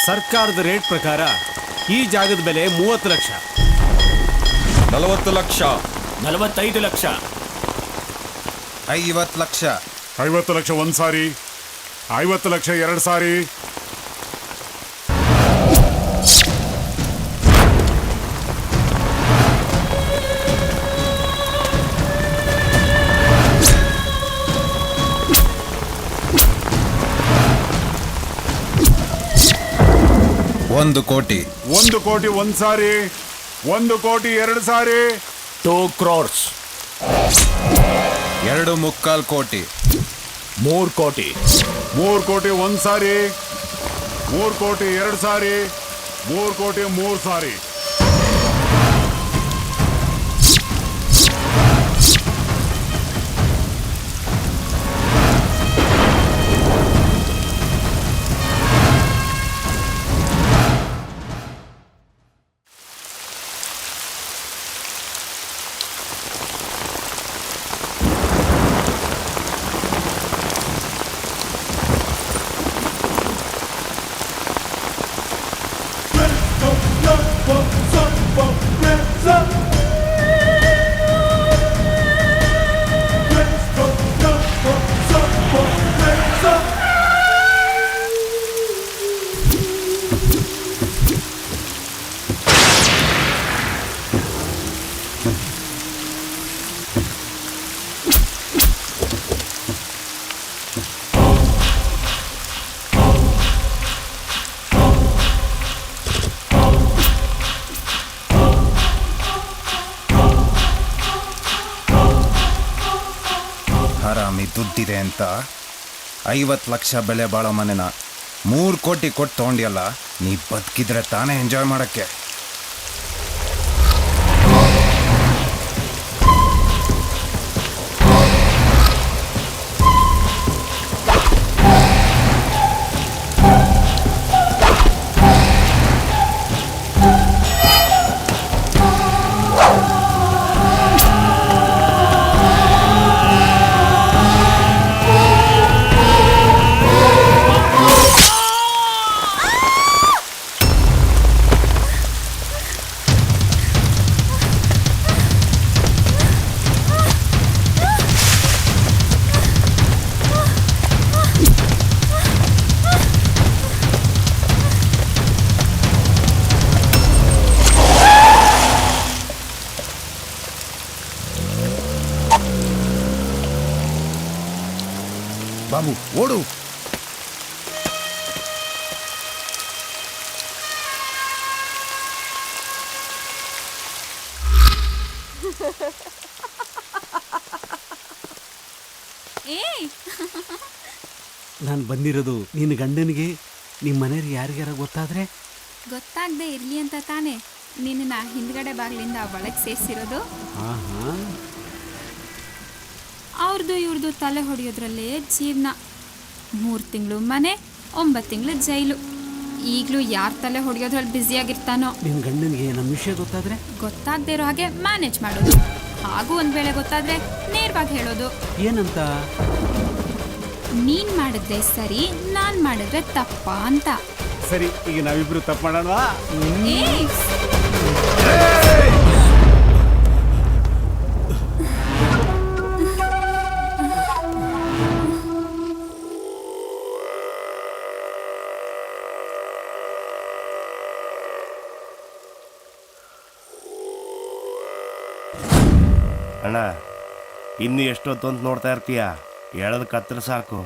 ಸರ್ಕಾರದ ರೇಟ್ ಪ್ರಕಾರ ಈ ಜಾಗದ ಬೆಲೆ 30 ಲಕ್ಷ. 40 ಲಕ್ಷ. 45 ಲಕ್ಷ. 50 ಲಕ್ಷ. 50 ಲಕ್ಷ ಒಂದು ಸಾರಿ, 50 ಲಕ್ಷ ಎರಡು ಸಾರಿ. ಒಂದು ಕೋಟಿ. 1 ಕೋಟಿ ಒಂದು ಸಾರಿ, 1 ಕೋಟಿ ಎರಡು ಸಾರಿ. 2 crores. 2.25 ಕೋಟಿ. 3 ಕೋಟಿ. 3 ಕೋಟಿ ಒಂದು ಸಾರಿ, 3 ಕೋಟಿ ಎರಡು ಸಾರಿ, 3 ಕೋಟಿ 3 ಸಾರಿ. ಹರಾಮಿ ದುಡ್ಡಿದೆ ಅಂತ 50 ಲಕ್ಷ ಬೆಲೆ ಬಾಳೋ ಮನೆನ 3 ಕೋಟಿ ಕೊಟ್ಟು ತೊಗೊಂಡಿಯಲ್ಲ. ನೀ ಬದುಕಿದ್ರೆ ತಾನೇ ಎಂಜಾಯ್ ಮಾಡಕ್ಕೆ. ಬಾಬು ಓಡು. ನಾನು ಬಂದಿರೋದು ನಿನ್ನ ಗಂಡನಿಗೆ ನಿಮ್ಮ ಮನೆಯವ್ರಿಗೆ ಯಾರಿಗಾರ ಗೊತ್ತಾದ್ರೆ? ಗೊತ್ತಾಗದೆ ಇರ್ಲಿ ಅಂತ ತಾನೇ ನಿನ್ನ ಹಿಂದ್ಗಡೆ ಬಾಗಿಲಿಂದ ಒಳಗೆ ಸೇರಿಸಿರೋದು. ಅವ್ರದ್ದು ಇವ್ರದ್ದು ತಲೆ ಹೊಡೆಯೋದ್ರಲ್ಲೇ ಜೀವನ. 3 ತಿಂಗಳು ಮನೆ, 9 ತಿಂಗಳು ಜೈಲು. ಈಗಲೂ ಯಾರು ತಲೆ ಹೊಡೆಯೋದ್ರಲ್ಲಿ ಬ್ಯುಸಿಯಾಗಿರ್ತಾನೋ. ನಿನ್ನ ಗಂಡನಿಗೆ ನಮ್ಮ ವಿಷಯ ಗೊತ್ತಾದ್ರೆ? ಗೊತ್ತಾಗದೆ ಇರೋ ಹಾಗೆ ಮ್ಯಾನೇಜ್ ಮಾಡೋದು. ಹಾಗೂ ಒಂದು ವೇಳೆ ಗೊತ್ತಾದ್ರೆ ನೇರವಾಗಿ ಹೇಳೋದು. ಏನಂತ? ನೀನ್ ಮಾಡಿದ್ರೆ ಸರಿ, ನಾನ್ ಮಾಡಿದ್ರೆ ತಪ್ಪ ಅಂತ. ಸರಿ, ಈಗ ನಾವಿಬ್ರು ತಪ್ಪು ಮಾಡೋಣ. ಅಣ್ಣ, ಇನ್ನು ಎಷ್ಟೊತ್ತು ಅಂತ ನೋಡ್ತಾ ಇರ್ತೀಯ? ಎಳೆದು ಕತ್ತರಿ ಸಾಕು.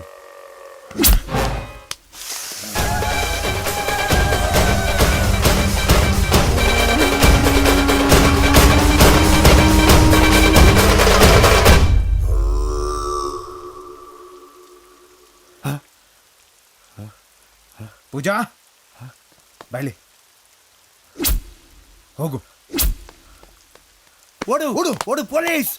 ಪೂಜಾ, ಬಾಳಿ ಹೋಗು. ಓಡು ಓಡು ಓಡು, ಪೊಲೀಸ್!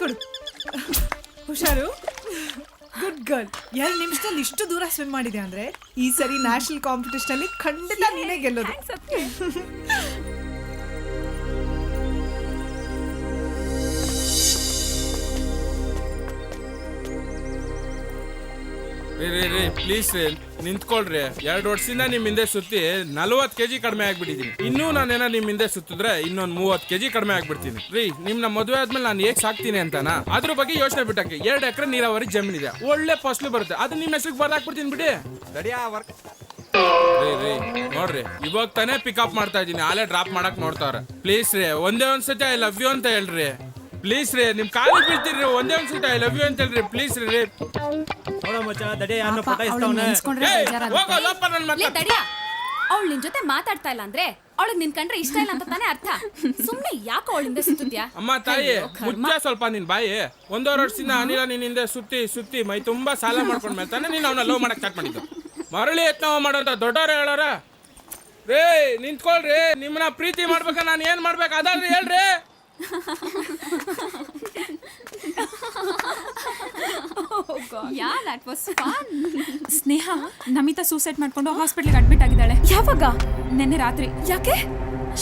ಕೊಡು. ಹುಷಾರು. Good girl. 2 ನಿಮಿಷದಲ್ಲಿ ಇಷ್ಟು ದೂರ ಸ್ವಿಮ್ ಮಾಡಿದೆ ಅಂದ್ರೆ ಈ ಸರಿ ನ್ಯಾಷನಲ್ ಕಾಂಪಿಟೇಷನ್ ಅಲ್ಲಿ ಖಂಡಿತ ನೀನೇ ಗೆಲ್ಲೋದು. ರೀ ಪ್ಲೀಸ್ ರೀ ನಿಂತ್ಕೊಳ್ರಿ. 2 ವರ್ಷದಿಂದ ನಿಮ್ ಹಿಂದೆ ಸುತ್ತಿ 40 kg ಕಡಿಮೆ ಆಗ್ಬಿಟ್ಟಿದೀನಿ. ಇನ್ನೂ ನಾನೇನ ನಿಮ್ ಹಿಂದೆ ಸುತ್ತಿದ್ರೆ ಇನ್ನೊಂದ್ 30 kg ಕಡಿಮೆ ಆಗ್ಬಿಡ್ತೀನಿ. ರೀ ನಿಮ್ನ ಮದುವೆ ಆದ್ಮೇಲೆ ನಾನು ಹೇಗ್ ಸಾಕ್ತೀನಿ ಅಂತಾನ ಅದ್ರ ಬಗ್ಗೆ ಯೋಚನೆ ಬಿಟ್ಟಕ್ಕೆ. 2 ಎಕರೆ ನೀರಾವರಿ ಜಮೀನಿದೆ, ಒಳ್ಳೆ ಫಸಲು ಬರುತ್ತೆ, ಅದು ನಿಮ್ ಹೆಸರಿಗೆ ಬರ್ದಾಕ್ಬಿಡ್ತೀನಿ ಬಿಡಿ. ರೀ ನೋಡ್ರಿ, ಇವಾಗ ತಾನೇ ಪಿಕಪ್ ಮಾಡ್ತಾ ಇದೀನಿ, ಆಲೇ ಡ್ರಾಪ್ ಮಾಡಕ್ ನೋಡ್ತಾವ್ರೆ. ಪ್ಲೀಸ್ ರೀ ಒಂದೇ ಒಂದ್ಸತಿ ಐ ಲವ್ ಯು ಅಂತ ಹೇಳ್ರಿ. ಪ್ಲೀಸ್ ರೀ ನಿಮ್ ಕಾಲಿಗೆ ಬೀಳ್ತೀರಿ, ಒಂದೇ ಒಂದ್ಸತಿ ಐ ಲವ್ ಯು ಅಂತ ಹೇಳ್ರಿ. ಪ್ಲೀಸ್ ರೀ. ಅವಳು ನಿನ್ ಜೊತೆ ಮಾತಾಡ್ತಾ ಇಲ್ಲ ಅಂದ್ರೆ ಅವಳಿಗೆ ನಿನ್ ಕಂಡ್ರೆ ಇಷ್ಟ ಇಲ್ಲ ಅಂತ ತಾನೇ ಅರ್ಥ. ಸುಮ್ನೆ ಯಾಕೆ ಅವಳಿಂದ ಸುತ್ತಿದ್ಯಾ? ಅಮ್ಮ ತಾಯಿ ಮುಚ್ಚ ಸ್ವಲ್ಪ ನಿನ್ ಬಾಯಿ. 1.5 ವರ್ಷದಿಂದ ಅನಿಲ ನಿನ್ನಿಂದ ಸುತ್ತಿ ಸುತ್ತಿ ಮೈ ತುಂಬಾ ಸಾಲ ಮಾಡ್ಕೊಂಡ್ಮೇಲೆ ತಾನೆ ನೀನ್ ಅವನ ಲವ್ ಮಾಡಕ್ ಸ್ಟಾರ್ಟ್ ಮಾಡಿದ್ದು. ಮರಳಿ ಯತ್ನ ಮಾಡೋಂತ ದೊಡ್ಡವ್ರ ಹೇಳೋರ. ರೇ ನಿಂತ್ಕೊಳ್ರಿ, ನಿಮ್ಮನ್ನ ಪ್ರೀತಿ ಮಾಡ್ಬೇಕ ನಾನು ಏನ್ ಮಾಡ್ಬೇಕು ಅದಾದ್ರೆ ಹೇಳ್ರಿ. ಸ್ನೇಹ, ನಮಿತಾ ಸೂಸೈಡ್ ಮಾಡ್ಕೊಂಡು ಹಾಸ್ಪಿಟ್ಲಿಗೆ ಅಡ್ಮಿಟ್ ಆಗಿದ್ದಾಳೆ. ಯಾವಾಗ? ನಿನ್ನೆ ರಾತ್ರಿ. ಯಾಕೆ?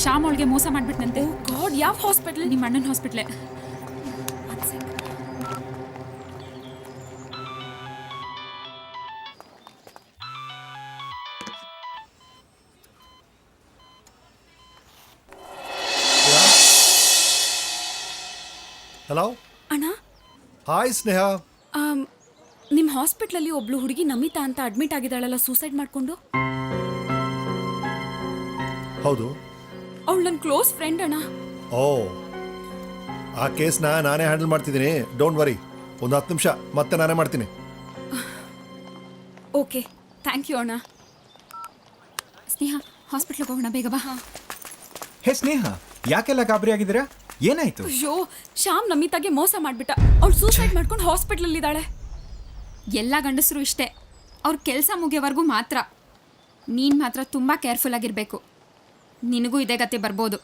ಶ್ಯಾಮ್ ಅವಳಿಗೆ ಮೋಸ ಮಾಡ್ಬಿಟ್ನಂತೆ. ಗಾಡ್, ಯಾವ ಹಾಸ್ಪಿಟಲ್? ನಿಮ್ಮ ಅಣ್ಣನ ಹಾಸ್ಪಿಟ್ಲೆ. ಹಲೋ ಅಣ್ಣ. ಹಾಯ್ ಸ್ನೇಹ. ನಿಮ್ ಹಾಸ್ಪಿಟ್ಲಲ್ಲಿ ಒಬ್ಳು ಹುಡುಗಿ ನಮಿತಾ ಅಂತ ಅಡ್ಮಿಟ್ ಆಗಿದ್ದಾಳಲ್ಲ, ಸೂಸೈಡ್ ಮಾಡ್ಕೊಂಡು. ಹೌದು, ಅವಳು ನನ್ನ ಕ್ಲೋಸ್ ಫ್ರೆಂಡ್ ಅಣ್ಣ. ಓ, ಆ ಕೇಸ್ನ ನಾನೇ ಹ್ಯಾಂಡಲ್ ಮಾಡ್ತಿದ್ದೀನಿ, ಡೋಂಟ್ ವರಿ. ಒಂದು 10 ನಿಮಿಷ ಮತ್ತೆ ನಾನೇ ಮಾಡ್ತೀನಿ. ಓಕೆ, ಥ್ಯಾಂಕ್ ಯು ಅಣ್ಣ. ಸ್ನೇಹ, ಹಾಸ್ಪಿಟ್ಲಿಗೆ ಹೋಗೋಣ, ಬೇಗ ಬಾ. ಹೇ ಸ್ನೇಹ, ಯಾಕೆಲ್ಲ ಗಾಬರಿ ಆಗಿದ್ದೀರಾ? ಏನಾಯ್ತು? ಅಯ್ಯೋ, ಶ್ಯಾಮ್ ನಮಿತಾಗೆ ಮೋಸ ಮಾಡ್ಬಿಟ್ಟ. ಅವಳು ಸೂಸೈಡ್ ಮಾಡ್ಕೊಂಡು ಹಾಸ್ಪಿಟ್ಲಲ್ಲಿ ಇದ್ದಾಳೆ. ಎಲ್ಲ ಗಂಡಸರು ಇಷ್ಟೇ, ಅವ್ರ ಕೆಲಸ ಮುಗಿಯೋವರೆಗೂ ಮಾತ್ರ. ನೀನ್ ಮಾತ್ರ ತುಂಬಾ ಕೇರ್ಫುಲ್ ಆಗಿರ್ಬೇಕು. ನಿನಗೂ ಇದೇ ಗತಿ ಬರ್ಬೋದು.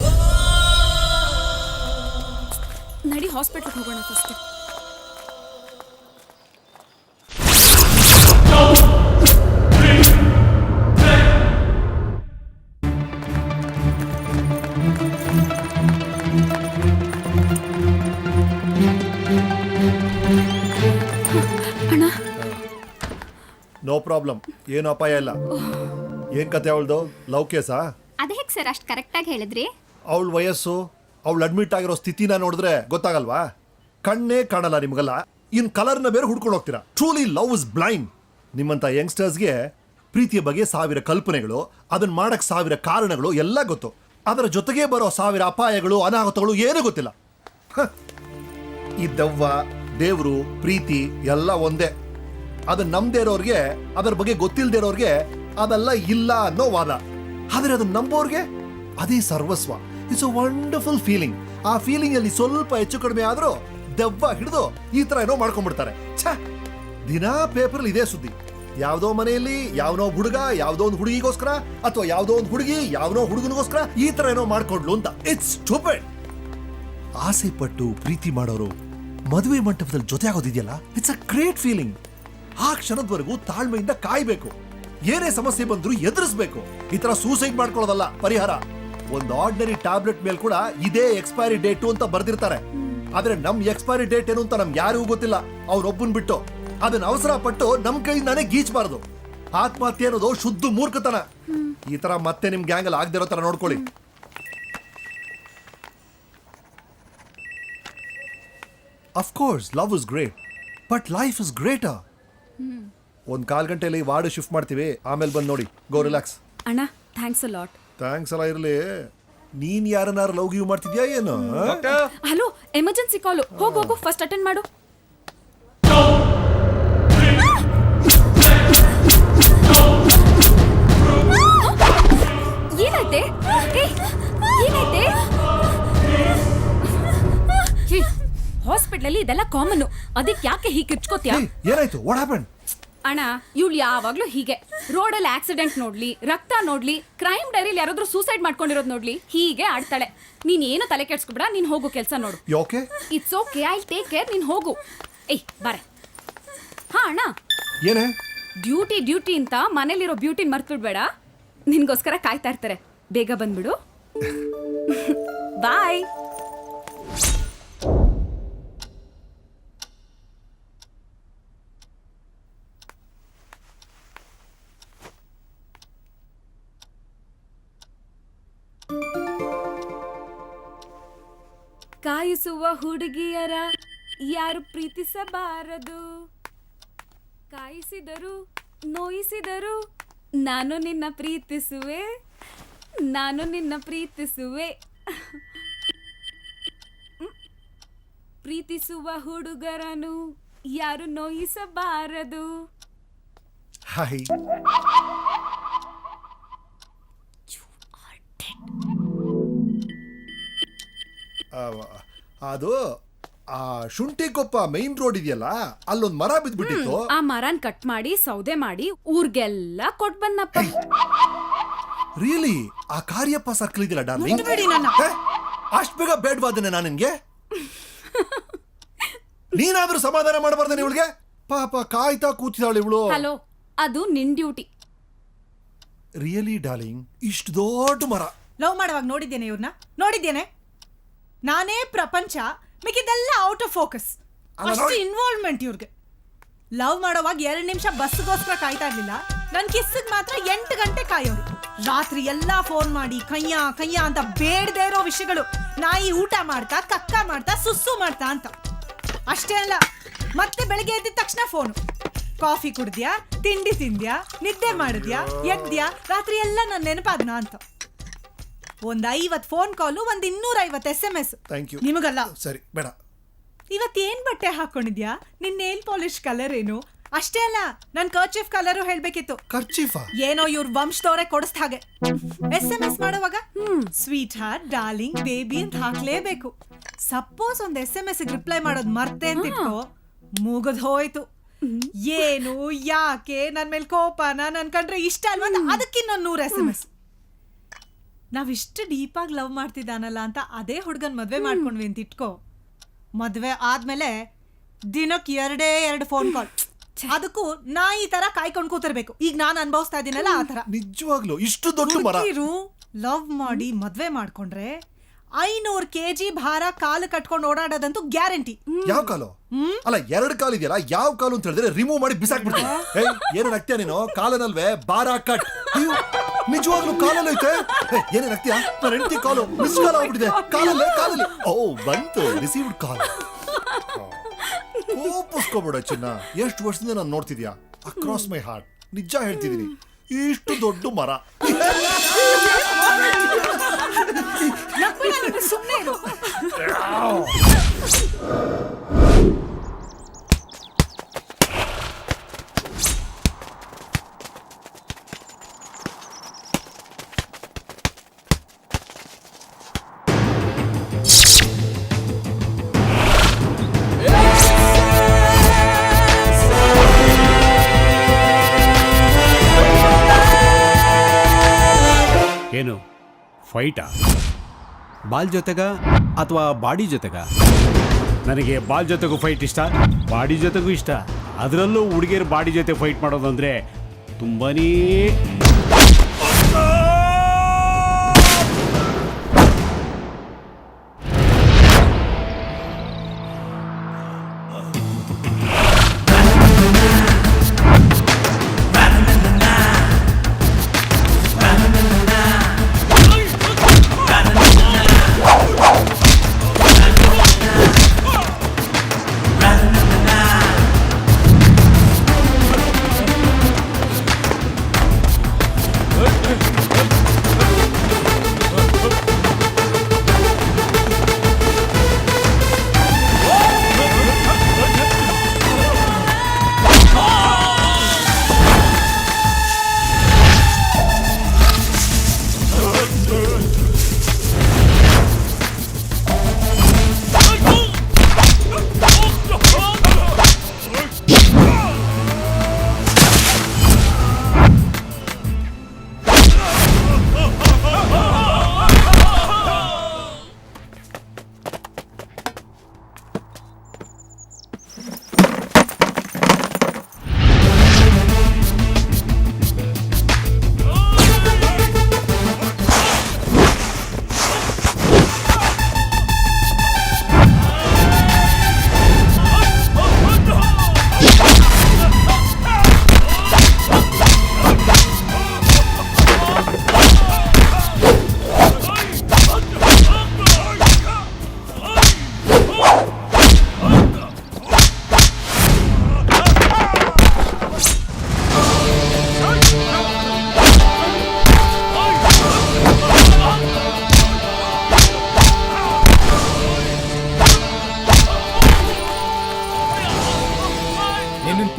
ನಡಿ ಹಾಸ್ಪಿಟ್ಲಿಗೆ ಹೋಗೋಣ ಫಸ್ಟ್. ಅಣ್ಣ, ನೋ ಪ್ರಾಬ್ಲಮ್, ಏನು ಅಪಾಯ ಇಲ್ಲ. ಏನ್ ಕತೆ ಅವಳ್ದು? ಲವ್ ಕೇಸಾ? ಅದೇ ಹೇಗೆ ಸರ್ ಅಷ್ಟು ಕರೆಕ್ಟಾಗಿ ಹೇಳಿದ್ರಿ? ಅವಳ ವಯಸ್ಸು, ಅವಳು ಅಡ್ಮಿಟ್ ಆಗಿರೋ ಸ್ಥಿತಿನ ನೋಡಿದ್ರೆ ಗೊತ್ತಾಗಲ್ವಾ? ಕಣ್ಣೇ ಕಾಣಲ್ಲ ನಿಮಗೆಲ್ಲ, ಇನ್ ಕಲರ್ನ ಬೇರೆ ಹುಡ್ಕೊಂಡು ಹೋಗ್ತೀರಾ. Truly love is blind. ನಿಮ್ಮಂತ ಯಂಗ್ಸ್ಟರ್ಸ್ಗೆ ಪ್ರೀತಿಯ ಬಗ್ಗೆ 1000 ಕಲ್ಪನೆಗಳು, ಅದನ್ನ ಮಾಡಕ್ 1000 ಕಾರಣಗಳು ಎಲ್ಲ ಗೊತ್ತು. ಅದರ ಜೊತೆಗೆ ಬರೋ 1000 ಅಪಾಯಗಳು, ಅನಾಹುತಗಳು ಏನೂ ಗೊತ್ತಿಲ್ಲ. ಈ ದೆವ್ವ, ದೇವ್ರು, ಪ್ರೀತಿ ಎಲ್ಲ ಒಂದೇ. ಅದನ್ನ ನಂಬದೇ ಇರೋರ್ಗೆ, ಅದರ ಬಗ್ಗೆ ಗೊತ್ತಿಲ್ಲದೆ ಇರೋರ್ಗೆ ಅದೆಲ್ಲ ಇಲ್ಲ ಅನ್ನೋ ವಾದ. ಆದ್ರೆ ಅದನ್ನ ನಂಬೋರ್ಗೆ ಅದೇ ಸರ್ವಸ್ವ. It's a wonderful feeling. ಆ ಫೀಲಿಂಗ್ ಅಲ್ಲಿ ಸ್ವಲ್ಪ ಹೆಚ್ಚು ಕಡಿಮೆ ಆದ್ರೂ ದೆವ್ವ ಹಿಡಿದು ಈ ತರ ಏನೋ ಮಾಡ್ಕೊಂಡ್ಬಿಡ್ತಾರೆ. ಛ, ದಿನಾ ಪೇಪರ್ ಇದೇ ಸುದ್ದಿ. ಯಾವ್ದೋ ಮನೆಯಲ್ಲಿ ಯಾವನೋ ಹುಡುಗ ಯಾವ್ದೋ ಒಂದು ಹುಡುಗಿಗೋಸ್ಕರ, ಅಥವಾ ಯಾವ್ದೋ ಒಂದು ಹುಡುಗಿ ಯಾವನೋ ಹುಡುಗನಿಗೋಸ್ಕರ ಈ ತರ ಏನೋ ಮಾಡ್ಕೊಂಡ್ಲು ಅಂತ. It's stupid. ಆಸೆ ಪಟ್ಟು ಪ್ರೀತಿ ಮಾಡೋರು ಮದುವೆ ಮಂಟಪದಲ್ಲಿ ಜೊತೆ ಆಗೋದಿದೆಯಲ್ಲ, ಇಟ್ಸ್ ಅ ಗ್ರೇಟ್ ಫೀಲಿಂಗ್. ಆ ಕ್ಷಣದವರೆಗೂ ತಾಳ್ಮೆಯಿಂದ ಕಾಯ್ಬೇಕು. ಏನೇ ಸಮಸ್ಯೆ ಬಂದ್ರು ಎದುರಿಸ್ಬೇಕು. ಈ ತರ ಸೂಸೈಡ್ ಮಾಡ್ಕೊಳ್ಳೋದಲ್ಲ ಪರಿಹಾರ. ಒಂದು ಆರ್ಡಿನರಿ ಟ್ಯಾಬ್ಲೆಟ್ ಮೇಲೆ ಕೂಡ ಇದೇ ಎಕ್ಸ್ಪೈರಿ ಡೇಟು ಅಂತ ಬರ್ದಿರ್ತಾರೆ. ಆದ್ರೆ ನಮ್ ಎಕ್ಸ್ಪೈರಿ ಡೇಟ್ ಏನು ಅಂತ ನಮ್ಗೆ ಯಾರಿಗೂ ಗೊತ್ತಿಲ್ಲ, ಅವ್ರೊಬ್ಬನ್ ಬಿಟ್ಟು. ಅದನ್ನ ಅವಸರ ಪಟ್ಟು ನಮ್ ಕೈಯಿಂದಾನೇ ಗೀಚಬಾರ್ದು. ಆತ್ಮಹತ್ಯೆ ಅನ್ನೋದು ಶುದ್ಧ ಮೂರ್ಖತನ. ಈ ತರ ಮತ್ತೆ ನಿಮ್ ಗ್ಯಾಂಗ್ ಅಲ್ಲಿ ಆಗದಿರೋ ತರ ನೋಡ್ಕೊಳ್ಳಿ. Of course love is great, but life is greater. ಒಂದು 1/4 ಗಂಟೆಯಲ್ಲಿ ವಾರ್ಡ್ ಶಿಫ್ಟ್ ಮಾಡ್ತೀವಿ, ಆಮೇಲೆ ಬಂದು ನೋಡಿ. ಗೋ ರಿಲ್ಯಾಕ್ಸ್. ಅಣ್ಣ, ಥ್ಯಾಂಕ್ಸ್ ಅ ಲಾಟ್. ಥ್ಯಾಂಕ್ಸ್ ಎಲ್ಲ ಇರಲಿ. ನೀನ್ ಯಾರನ್ನಾರು ಲವ್ ಗಿವ್ ಮಾಡ್ತಿದ್ಯಾ ಏನು? ಹಲೋ, ಎಮರ್ಜೆನ್ಸಿ ಕಾಲು. ಹೋಗು, ಫಸ್ಟ್ ಅಟೆಂಡ್ ಮಾಡು. ಏನಾಯ್ತೆ? ಏನಾಯ್ತೆ? ಹಾಸ್ಪಿಟ್ಲಲ್ಲಿ ಇದೆಲ್ಲ ಕಾಮನ್. ಅದಕ್ಕೆ ಯಾಕೆ ಹೀಗೆ ಕಿರ್ಚ್ಕೋತ್ಯಾ? ಏನಾಯ್ತು? What happen? ಅಣ್ಣ ಇವಳು ಯಾವಾಗ್ಲೂ ಹೀಗೆ ರೋಡಲ್ಲಿ ಆಕ್ಸಿಡೆಂಟ್ ನೋಡ್ಲಿ, ರಕ್ತ ನೋಡ್ಲಿ, ಕ್ರೈಮ್ ಡೈರಿಲಿ ಯಾರಾದ್ರೂ ಸೂಸೈಡ್ ಮಾಡ್ಕೊಂಡಿರೋದು ನೋಡ್ಲಿ, ಹೀಗೆ ಆಡ್ತಾಳೆ. ನೀನ್ ಏನು ತಲೆ ಕೆಡ್ಸ್ಕೊಬೇಡ, ನೀನ್ ಹೋಗು ಕೆಲಸ ನೋಡು. Okay it's okay, I take care, ನೀನ್ ಹೋಗು. ಏಯ್ ಬಾರೆ. ಹಾ ಅಣ್ಣ, ಏನೇ ಡ್ಯೂಟಿ ಅಂತ ಮನೇಲಿರೋ ಬ್ಯೂಟಿನ್ ಮರ್ತು ಬಿಡ್ಬೇಡ. ನಿನ್ಗೋಸ್ಕರ ಕಾಯ್ತಾ ಇರ್ತಾರೆ, ಬೇಗ ಬಂದ್ಬಿಡು. ಬಾಯ್. ಕಾಯಿಸುವ ಹುಡುಗಿಯರ ಯಾರು ಪ್ರೀತಿಸಬಾರದು, ಕಾಯಿಸಿದರು ನೋಯಿಸಿದರು ನಾನು ನಿನ್ನ ಪ್ರೀತಿಸುವೆ, ನಾನು ನಿನ್ನ ಪ್ರೀತಿಸುವೆ. ಪ್ರೀತಿಸುವ ಹುಡುಗರನು ಯಾರು ನೋಯಿಸಬಾರದು. ಹಾಯ್ ಅದು ಆ ಶುಂಠಿಕೊಪ್ಪ ಮೈನ್ ರೋಡ್ ಇದೆಯಲ್ಲ, ಅಲ್ಲೊಂದ್ ಮರ ಬಿದ್ದ್ಬಿಟ್ಟಿತ್ತು. ಆ ಮರನ್ ಕಟ್ ಮಾಡಿ ಸೌದೆ ಮಾಡಿ ಊರ್ಗೆಲ್ಲ ಕೊಟ್ ಬಂದಪ್ಪ. ರಿಯಲಿ ಆ ಕಾರ್ಯಪ್ಪ ಸರ್ಕಲ್ ಇದೆಯಲ್ಲ ಡಾರ್ಲಿಂಗ್, ಮುಟ್ಬೇಡಿ ನನ್ನ. ಅಷ್ಟ್ ಬೇಗ ಬೇಡವಾದನೆ ನಾನು ನಿನ್ಗೆ? ನೀನಾದ್ರೂ ಸಮಾಧಾನ ಮಾಡಬಾರ್ದೇನೆ ಇವಳಿಗೆ? ಪಾಪ ಕಾಯ್ತಾ ಕೂತಿದ್ದಾಳೆ ಇವಳು. ಹಲೋ, ಅದು ನಿನ್ ಡ್ಯೂಟಿ. ರಿಯಲಿ ಡಾರ್ಲಿಂಗ್, ಇಷ್ಟು ದೊಡ್ಡ ಮರ. ಲವ್ ಮಾಡುವಾಗ ನೋಡಿದ್ದೇನೆ ಇವ್ರನ್ನ, ನೋಡಿದ್ದೇನೆ. ನಾನೇ ಪ್ರಪಂಚ, ಮಿಕ್ಕಿದೆಲ್ಲ ಔಟ್ ಆಫ್ ಫೋಕಸ್. ಅಷ್ಟು ಇನ್ವಾಲ್ವ್ಮೆಂಟ್ ಇವ್ರಿಗೆ. ಲವ್ ಮಾಡೋವಾಗ 2 ನಿಮಿಷ ಬಸ್ಗೋಸ್ಕರ ಕಾಯ್ತಾ ಇರ್ಲಿಲ್ಲ, ನನ್ ಕಿಸ್ಸಿಗೆ ಮಾತ್ರ 8 ಗಂಟೆ ಕಾಯೋರು. ರಾತ್ರಿ ಎಲ್ಲಾ ಫೋನ್ ಮಾಡಿ ಕಯ್ಯ ಅಂತ ಬೇಡದೇ ಇರೋ ವಿಷಯಗಳು. ನಾಯಿ ಊಟ ಮಾಡ್ತಾ, ಕಕ್ಕ ಮಾಡ್ತಾ, ಸುಸ್ಸು ಮಾಡ್ತಾ ಅಂತ. ಅಷ್ಟೇ ಅಲ್ಲ, ಮತ್ತೆ ಬೆಳಗ್ಗೆ ಎದ್ದಿದ ತಕ್ಷಣ ಫೋನು. ಕಾಫಿ ಕುಡ್ದ್ಯಾ, ತಿಂಡಿ ತಿಂದ್ಯಾ, ನಿದ್ದೆ ಮಾಡಿದ್ಯಾ, ಎದ್ದ್ಯಾ, ರಾತ್ರಿ ಎಲ್ಲ ನನ್ನ ನೆನಪಾದ್ನಾ ಅಂತ. ಒಂದ್ 50 ಫೋನ್ ಕಾಲು, ಒಂದ್ 250 SMS. Thank you. ನಿಮಗಲ್ಲ. ಸರಿ ಬೇಡ. ಇವತ್ತೇನ್ ಬಟ್ಟೆ ಹಾಕೊಂಡಿದ್ಯಾ? ನಿನ್ ನೇಲ್ ಪಾಲಿಶ್ ಕಲರ್ ಏನು? ಅಷ್ಟೇ ಅಲ್ಲ, ನನ್ ಕರ್ಚೀಫ್ ಕಲರು ಹೇಳ್ಬೇಕಿತ್ತು. ಖರ್ಚೀಫಾ? ಏನೋ ಇವ್ರ ವಂಶದವರೇ ಕೊಡಿಸ್ದ ಹಾಗೆ. SMS ಮಾಡುವಾಗ ಸ್ವೀಟ್ ಹಾರ್ಟ್, ಡಾರ್ಲಿಂಗ್, ಬೇಬಿ ಅಂತ ಹಾಕ್ಲೇಬೇಕು. ಸಪೋಸ್ ಒಂದ್ SMS ರಿಪ್ಲೈ ಮಾಡೋದ್ ಮರ್ತೆ ಅಂತ ಇಟ್ಕೋ, ಮುಗದ್ ಹೋಯ್ತು. ಏನು, ಯಾಕೆ, ನನ್ ಮೇಲೆ ಕೋಪನ, ನನ್ ಕಂಡ್ರೆ ಇಷ್ಟ ಅಲ್ವಾ ಅಂತ ಅದಕ್ಕಿನ್ನೊಂದು 100 SMS. ನಾವಿಷ್ಟು ಡೀಪಾಗಿ ಲವ್ ಮಾಡ್ತಿದ್ದಾನಲ್ಲ ಅಂತ ಅದೇ ಹುಡ್ಗನ್ ಮದ್ವೆ ಮಾಡ್ಕೊಂಡ್ವಿ ಅಂತ ಇಟ್ಕೋ, ಮದ್ವೆ ಆದ್ಮೇಲೆ ದಿನಕ್ಕೆ 2 ಫೋನ್ ಕಾಲ್. ಅದಕ್ಕೂ ನಾಯಿ ತರ ಕಾಯ್ಕೊಂಡ್ ಕೂತಿರ್ಬೇಕು. ಈಗ ನಾನು ಅನುಭವಿಸ್ತಾ ಇದೀನಲ್ಲ ಆ ತರ. ನಿಜವಾಗ್ಲು ಇಷ್ಟು ದೊಡ್ಡ ಮರ? ಲವ್ ಮಾಡಿ ಮದ್ವೆ ಮಾಡ್ಕೊಂಡ್ರೆ 500 kg ಭಾರ ಕಾಲು ಕಟ್ಕೊಂಡು ಓಡಾಡೋದಂತೂ ಗ್ಯಾರಂಟಿ. ಯಾವ ಕಾಲು? ಅಲ್ಲ 2 ಕಾಲು ಇದೆಯಲ್ಲ, ಯಾವ ಕಾಲು ಅಂತ ಹೇಳಿದ್ರೆ ರಿಮೂವ್ ಮಾಡಿ ಬಿಸಾಕ್ಬಿಡ್ತೀನಿ. ಏನು ನಗ್ತೀಯ ನೀನು? ಕಾಲನಲ್ವೇ ಭಾರ ಕಟ್. ನಿಜವಾಗ್ಲೂ ಕಾಲಲ್ಲಿ ಐತೆ. ಏನೇ ನಗ್ತೀಯ? ನನ್ನ ಹೆಂಡತಿ ಕಾಲು ಮಿಸ್ ಕಾಲ್ ಆಗ್ಬಿಟ್ಟಿದೆ. ಕಾಲಲ್ಲಿ ಓ ಬಂತು ರಿಸೀವ್ಡ್ ಕಾಲ್. ಕೋಪಿಸ್ಕೋಬೇಡ ಚಿನ್ನ, ಎಷ್ಟು ವರ್ಷದಿಂದ ನಾನು ನೋಡ್ತಿದ್ಯಾ ಅಕ್ರಾಸ್ ಮೈ ಹಾರ್ಟ್. ನಿಜ ಹೇಳ್ತಿದೀನಿ, ಇಷ್ಟು ದೊಡ್ಡ ಮರ. ಸುಮ್ಮನೆ ಏನು ಫೈಟಾ? ಬಾಲ್ ಜೊತೆಗ ಅಥವಾ ಬಾಡಿ ಜೊತೆಗ? ನನಗೆ ಬಾಲ್ ಜೊತೆಗೂ ಫೈಟ್ ಇಷ್ಟ, ಬಾಡಿ ಜೊತೆಗೂ ಇಷ್ಟ. ಅದರಲ್ಲೂ ಹುಡುಗಿಯರು ಬಾಡಿ ಜೊತೆ ಫೈಟ್ ಮಾಡೋದಂದ್ರೆ ತುಂಬಾನೇ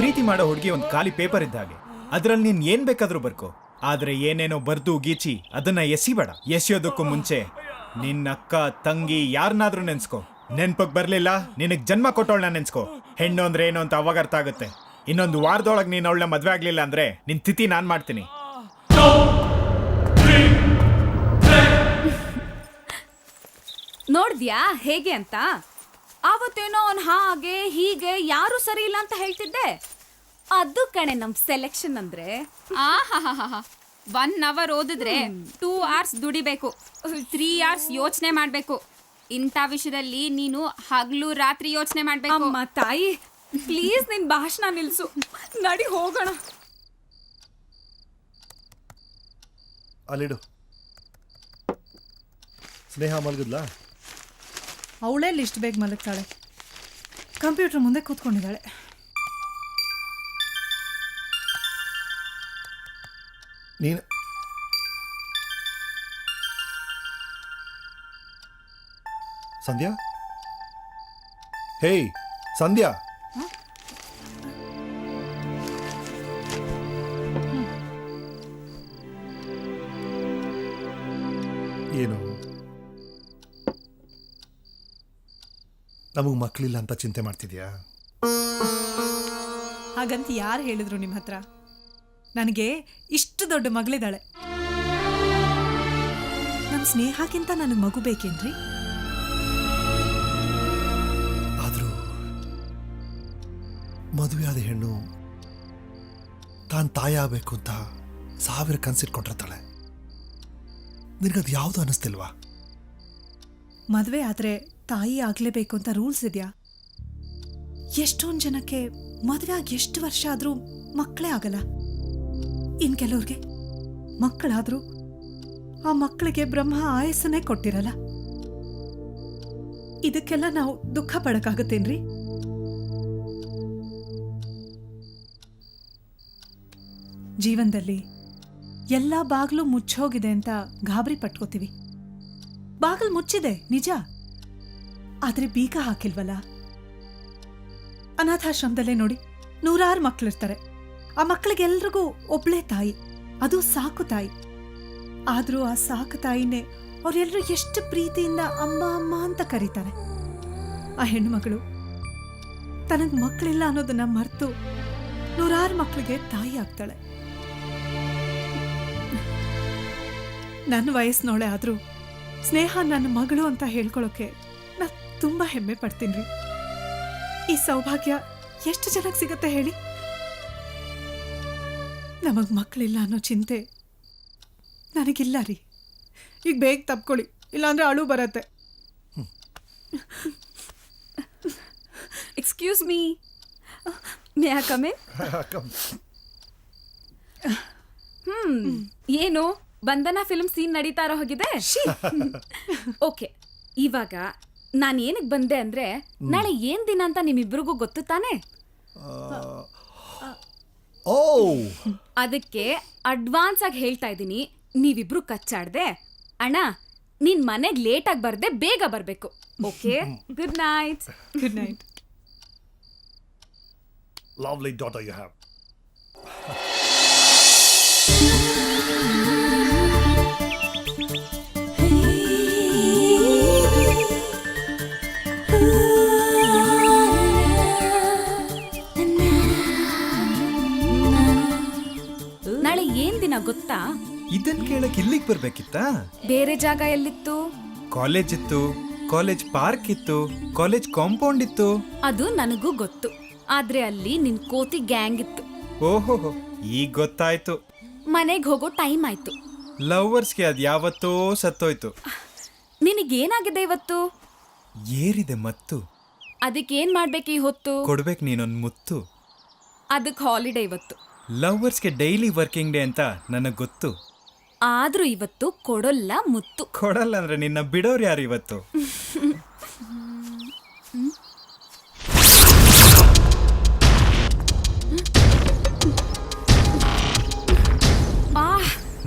ಪ್ರೀತಿ ಮಾಡೋ ಹುಡುಗಿ ಒಂದು ಖಾಲಿ ಪೇಪರ್ ಇದ್ದ ಹಾಗೆ. ಅದ್ರಲ್ಲಿ ನೀನ್ ಏನ್ ಬೇಕಾದ್ರೂ ಬರ್ಕೋ, ಆದ್ರೆ ಏನೇನೋ ಬರ್ದು ಗೀಚಿ ಅದನ್ನ ಎಸಿಬೇಡ. ಎಸಿಯೋದಕ್ಕೂ ಮುಂಚೆ ನಿನ್ನ ಅಕ್ಕ ತಂಗಿ ಯಾರನ್ನಾದ್ರೂ ನೆನ್ಸ್ಕೋ. ನೆನ್ಪಕ್ ಬರ್ಲಿಲ್ಲ, ನಿನಗ್ ಜನ್ಮ ಕೊಟ್ಟವಳನ್ನ ನೆನ್ಸ್ಕೋ. ಹೆಣ್ಣು ಅಂದ್ರೆ ಏನು ಅಂತ ಅವಾಗ ಅರ್ಥ ಆಗುತ್ತೆ. ಇನ್ನೊಂದು ವಾರದೊಳಗೆ ನೀನ್ ಅವಳನ್ನ ಮದ್ವೆ ಆಗ್ಲಿಲ್ಲ ಅಂದ್ರೆ ನಿನ್ ತಿಥಿ ನಾನ್ ಮಾಡ್ತೀನಿ. ನೋಡ್ದ್ಯಾ ಹೇಗೆ ಅಂತ? ಆವತ್ತೇನೋ ಅವ್ನು ಹಾಗೆ ಹೀಗೆ ಯಾರು ಸರಿ ಇಲ್ಲ ಅಂತ ಹೇಳ್ತಿದ್ದೆ. ಅದು ಕಣೆ ನಮ್ ಸೆಲೆಕ್ಷನ್ ಅಂದ್ರೆ. ಆಹಾಹಾಹಾ 1 hour ಓದಿದ್ರೆ 2 hours ದುಡಿಬೇಕು, 3 hours ಯೋಚನೆ ಮಾಡ್ಬೇಕು. ಇಂಥ ವಿಷಯದಲ್ಲಿ ನೀನು ಹಗಲು ರಾತ್ರಿ ಯೋಚನೆ ಮಾಡ್ಬೇಕು. ಅಮ್ಮ ತಾಯಿ, ಪ್ಲೀಸ್ ನಿನ್ ಭಾಷಣ ನಿಲ್ಸು, ನಡಿ ಹೋಗೋಣ. ಅಲ್ಲಿಡು. ಸ್ನೇಹ ಮಲಗಿದ್ಲಾ? ಅವಳೇ ಲಿಸ್ಟ್ ಬೇಗ ಮಲಗ್ತಾಳೆ, ಕಂಪ್ಯೂಟರ್ ಮುಂದೆ ಕೂತ್ಕೊಂಡಿದ್ದಾಳೆ. ನೀನು ಸಂಧ್ಯಾ? ಹೇಯ್ ಸಂಧ್ಯಾ, ಏನು ನಮಗ್ ಮಕ್ಕಳಿಲ್ಲ ಅಂತ ಚಿಂತೆ ಮಾಡ್ತಿದ್ಯಾ? ಹಾಗಂತ ಯಾರು ಹೇಳಿದ್ರು ನಿಮ್ಮ ಹತ್ರ? ನನಗೆ ಇಷ್ಟು ದೊಡ್ಡ ಮಗಳಿದ್ದಾಳೆ. ನಮ್ಮ ಸ್ನೇಹಕ್ಕಿಂತ ನನಗೆ ಮಗು ಬೇಕೇನ್ರಿ? ಆದ್ರೂ ಮದುವೆಯಾದ ಹೆಣ್ಣು ತಾನು ತಾಯಿ ಆಗ್ಬೇಕು ಅಂತ 1000 ಕನ್ಸಿಟ್ಕೊಂಡಿರ್ತಾಳೆ. ನಿನಗದು ಯಾವುದು ಅನ್ನಿಸ್ತಿಲ್ವಾ? ಮದುವೆ ಆದ್ರೆ ತಾಯಿ ಆಗ್ಲೇಬೇಕು ಅಂತ ರೂಲ್ಸ್ ಇದೆಯಾ? ಎಷ್ಟೊಂದು ಜನಕ್ಕೆ ಮದುವೆ ಆಗಿ ಎಷ್ಟು ವರ್ಷ ಆದ್ರೂ ಮಕ್ಕಳೇ ಆಗಲ್ಲ. ಇನ್ ಕೆಲವ್ರಿಗೆ ಮಕ್ಕಳಾದ್ರೂ ಆ ಮಕ್ಕಳಿಗೆ ಬ್ರಹ್ಮ ಆಯಸ್ಸನ್ನೇ ಕೊಟ್ಟಿರಲ್ಲ. ಇದಕ್ಕೆಲ್ಲ ನಾವು ದುಃಖ ಪಡಕ್ಕಾಗತ್ತೇನ್ರಿ? ಜೀವನದಲ್ಲಿ ಎಲ್ಲಾ ಬಾಗ್ಲು ಮುಚ್ಚೋಗಿದೆ ಅಂತ ಗಾಬರಿ ಪಟ್ಕೋತೀವಿ. ಬಾಗಿಲು ಮುಚ್ಚಿದೆ ನಿಜ, ಆದ್ರೆ ಬೀಗ ಹಾಕಿಲ್ವಲ್ಲ. ಅನಾಥಾಶ್ರಮದಲ್ಲೇ ನೋಡಿ, 100 ಮಕ್ಕಳಿರ್ತಾರೆ. ಆ ಮಕ್ಕಳಿಗೆಲ್ರಿಗೂ ಒಬ್ಳೇ ತಾಯಿ, ಅದು ಸಾಕು ತಾಯಿ. ಆದ್ರೂ ಆ ಸಾಕು ತಾಯಿನೇ ಅವರೆಲ್ಲರೂ ಎಷ್ಟು ಪ್ರೀತಿಯಿಂದ ಅಮ್ಮ ಅಮ್ಮ ಅಂತ ಕರೀತಾರೆ. ಆ ಹೆಣ್ಣುಮಗಳು ತನಗ್ ಮಕ್ಕಳಿಲ್ಲ ಅನ್ನೋದನ್ನ ಮರೆತು 100 ಮಕ್ಕಳಿಗೆ ತಾಯಿ ಆಗ್ತಾಳೆ. ನನ್ನ ವಯಸ್ಸಿನೋಳೆ ಆದ್ರೂ ಸ್ನೇಹ ನನ್ನ ಮಗಳು ಅಂತ ಹೇಳ್ಕೊಳ್ಳೋಕೆ ನಾ ತುಂಬಾ ಹೆಮ್ಮೆ ಪಡ್ತೀನಿ. ಈ ಸೌಭಾಗ್ಯ ಎಷ್ಟು ಜನಕ್ಕೆ ಸಿಗತ್ತೆ ಹೇಳಿ? ನಮಗ್ ಮಕ್ಕಳಿಲ್ಲ ಅನ್ನೋ ಚಿಂತೆ ನನಗಿಲ್ಲ ರೀ. ಈಗ ಬೇಗ ತಪ್ಕೊಳ್ಳಿ, ಇಲ್ಲಾಂದ್ರೆ ಅಳು ಬರತ್ತೆ. Excuse me, may I come in? ಏನು ಬಂಧನ ಫಿಲ್ಮ್ ಸೀನ್ ನಡೀತಾ ಇರೋ ಹೋಗಿದೆ? ಓಕೆ, ಇವಾಗ ನಾನು ಏನಕ್ಕೆ ಬಂದೆ ಅಂದ್ರೆ, ನಾಳೆ ಏನ್ ದಿನ ಅಂತ ನಿಮ್ಮಿಬ್ರಿಗೂ ಗೊತ್ತು ತಾನೆ? ಓ, ಅದಕ್ಕೆ ಅಡ್ವಾನ್ಸ್ ಆಗಿ ಹೇಳ್ತಾ ಇದ್ದೀನಿ, ನೀವಿಬ್ರು ಕಚ್ಚಾಡ್ದೆ ಅಣ್ಣ ನೀನ್ ಮನೆಗ್ ಲೇಟ್ ಆಗಿ ಬರ್ದೆ, ಬೇಗ ಬರ್ಬೇಕು. Okay, good night. Good night. lovely daughter you have. ನಾಳೆ ಏನ್ ದಿನ ಗೊತ್ತಾ? ಇದನ್ ಕೇಳಕ್ ಇಲ್ಲಿಗೆ ಬರ್ಬೇಕಿತ್ತಾ? ಬೇರೆ ಜಾಗ ಎಲ್ಲಿತ್ತು? ಕಾಲೇಜ್ ಇತ್ತು, ಕಾಲೇಜ್ ಪಾರ್ಕ್ ಇತ್ತು, ಕಾಲೇಜ್ ಕಾಂಪೌಂಡ್ ಇತ್ತು. ಅದು ನನಗೂ ಗೊತ್ತು, ಆದ್ರೆ ಅಲ್ಲಿ ನಿನ್ ಕೋತಿ ಗ್ಯಾಂಗ್ ಇತ್ತು. ಓಹೋ, ಈಗ ಗೊತ್ತಾಯ್ತು. ಮನೆಗ್ ಹೋಗೋ ಟೈಮ್ ಆಯ್ತು. ಲವರ್ಸ್ಗೆ ಅದ್ ಯಾವತ್ತೋ ಸತ್ತೋಯ್ತು. ನಿನಗೇನಾಗಿದೆ ಇವತ್ತು? ಏರಿದೆ ಮತ್ತು. ಅದಕ್ಕೇನ್ ಮಾಡ್ಬೇಕು ಈ ಹೊತ್ತು? ಕೊಡ್ಬೇಕು ನೀನೊಂದ್ ಮುತ್ತು. ಅದಕ್ಕೆ ಹಾಲಿಡೇ ಇವತ್ತು. ಲವರ್ಸ್ಗೆ ಡೈಲಿ ವರ್ಕಿಂಗ್ ಡೇ ಅಂತ ನನಗ್ ಗೊತ್ತು. ಆದ್ರೂ ಇವತ್ತು ಕೊಡಲ್ಲ ಮುತ್ತು. ಕೊಡಲ್ಲ ಅಂದ್ರೆ ನಿನ್ನ ಬಿಡೋರು ಯಾರು ಇವತ್ತು?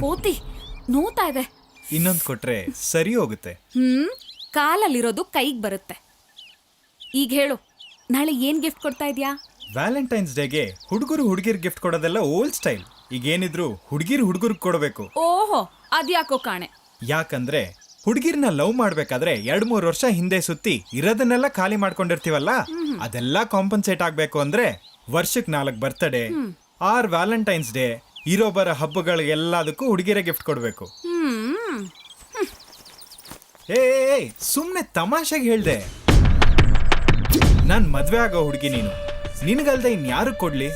ಕೋತಿ ನೋತಾ ಇದೆ. ಇನ್ನೊಂದ್ ಕೊಟ್ರೆ ಸರಿ ಹೋಗುತ್ತೆ. ಕಾಲಲ್ಲಿರೋದು ಕೈಗೆ ಬರುತ್ತೆ. ಈಗ ಹೇಳು, ನಾಳೆ ಏನ್ ಗಿಫ್ಟ್ ಕೊಡ್ತಾ ಇದ್ಯಾ? ವ್ಯಾಲೆಂಟೈನ್ಸ್ ಡೇಗೆ ಹುಡುಗರು ಹುಡುಗಿರ್ ಗಿಫ್ಟ್ ಕೊಡೋದೆಲ್ಲ ಓಲ್ಡ್ ಸ್ಟೈಲ್. ಈಗೇನಿದ್ರು ಹುಡುಗಿರ್ಗೆ ಕೊಡಬೇಕು. ಓಹೋ ಅದ್ಯಾಕೋ ಕಾಣೆ. ಯಾಕಂದ್ರೆ ಹುಡುಗಿರ್ನ ಲವ್ ಮಾಡ್ಬೇಕಾದ್ರೆ 2-3 ವರ್ಷ ಹಿಂದೆ ಸುತ್ತಿ ಇರೋದನ್ನೆಲ್ಲ ಖಾಲಿ ಮಾಡ್ಕೊಂಡಿರ್ತೀವಲ್ಲ, ಅದೆಲ್ಲ ಕಾಂಪನ್ಸೇಟ್ ಆಗ್ಬೇಕು ಅಂದ್ರೆ ವರ್ಷಕ್ಕೆ 4 ಬರ್ತ್ಡೇ 6 ವ್ಯಾಲೆಂಟೈನ್ಸ್ ಡೇ ಇರೋ ಬರೋ ಹಬ್ಬಗಳಿಗೆಲ್ಲದಕ್ಕೂ ಹುಡುಗಿರೇ ಗಿಫ್ಟ್ ಕೊಡಬೇಕು. ಏ ಸುಮ್ಮನೆ ತಮಾಷೆಗೆ ಹೇಳ್ದೆ. ನಾನ್ ಮದ್ವೆ ಆಗೋ ಹುಡುಗಿ ನೀನು, ನಿನಗಲ್ದೆ ಇನ್ಯಾರು ಕೊಡ್ಲಿ?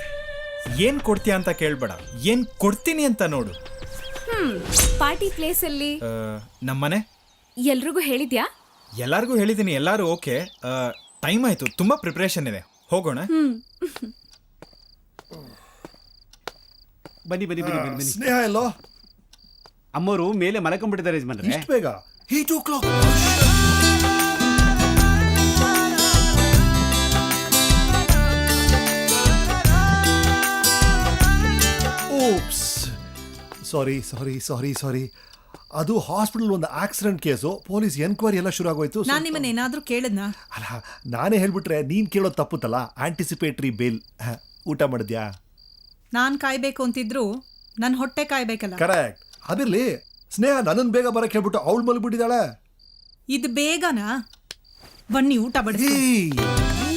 ಏನ್ ಕೊಡ್ತೀಯ ಅಂತ ಕೇಳ್ಬೇಡ, ಏನ್ ಕೊಡ್ತೀನಿ ಅಂತ ನೋಡು. ಪಾರ್ಟಿ ಪ್ಲೇಸ್ ಅಲ್ಲಿ ನಮ್ಮನೆ. ಎಲ್ರಿಗೂ ಹೇಳಿದ್ಯಾ? ಎಲ್ಲಾರ್ಗೂ ಹೇಳಿದ್ದೀನಿ, ಎಲ್ಲಾರು ಓಕೆ. ಟೈಮ್ ಆಯ್ತು, ತುಂಬಾ ಪ್ರಿಪರೇಷನ್ ಇದೆ, ಹೋಗೋಣ. ಬನ್ನಿ ಬನ್ನಿ ಬನ್ನಿ ಬನ್ನಿ ಬನ್ನಿ. ಸ್ನೇಹ ಎಲ್ಲೋ? ಅಮ್ಮವರು ಮೇಲೆ ಮಲ್ಕೊಂಡ್ಬಿಟ್ಟಿದ್ದಾರೆ ಯಜಮಾನ್ರೆ. ಇಷ್ಟು ಬೇಗ? 8 o'clock. ಓಪ್ಸ್, ಸಾರಿ. ಅದು ಹಾಸ್ಪಿಟಲ್ ಒಂದು ಆಕ್ಸಿಡೆಂಟ್ ಕೇಸು, ಪೊಲೀಸ್ ಎನ್ಕ್ವೈರಿ ಎಲ್ಲ ಶುರು ಆಗೋಯ್ತು. ನಾನು ನಿಮ್ಮನ್ನೇನಾದ್ರೂ ಕೇಳಿದ್ನಾ? ಅಲ್ಲ, ನಾನೇ ಹೇಳ್ಬಿಟ್ರೆ ನೀನ್ ಕೇಳೋದು ತಪ್ಪುತ್ತಲ್ಲ. Anticipatory bale. ಊಟ ಮಾಡಿದ್ಯಾ? ನಾನ್ ಕಾಯ್ಬೇಕು ಅಂತಿದ್ರು ನನ್ ಹೊಟ್ಟೆ ಕಾಯ್ಬೇಕಲ್ಲ. ಕರೆಕ್ಟ್. ಅದಿರ್ಲಿ, ಸ್ನೇಹ ನನ್ನನ್ನು ಬೇಗ ಬರಕ್ಕೆ ಹೇಳ್ಬಿಟ್ಟು ಅವಳು ಮಲಗಿಬಿಟ್ಟಿದ್ದಾಳೆ. ಇದು ಬೇಗನಾ? ಬನ್ನಿ ಊಟ ಬಡಿಸಿ.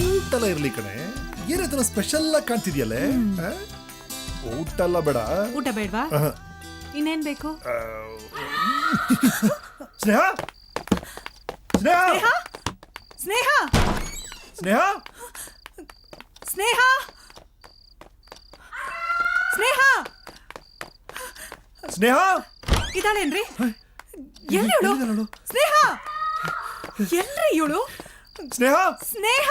ಊಟ ಎಲ್ಲ ಇರ್ಲಿ ಕಣೆ, ಏನಾಯ್ತು ಸ್ಪೆಷಲ್ ಆಗಿ ಕಾಣ್ತಿದ್ಯಲ್ಲೇ? ಊಟ ಎಲ್ಲ ಬೇಡ. ಊಟ ಬೇಡವಾ? ಇನ್ನೇನ್ ಬೇಕು? ಸ್ನೇಹ ಸ್ನೇಹ ಸ್ನೇಹ ಸ್ನೇಹ ಸ್ನೇಹ ಸ್ನೇಹ ಸ್ನೇಹ ಇದಾಳೇನ್ರಿ? ಎಲ್ಲಿ ಇವಳು? ಸ್ನೇಹ ಎಲ್ರಿ ಇವಳು? ಸ್ನೇಹ ಸ್ನೇಹ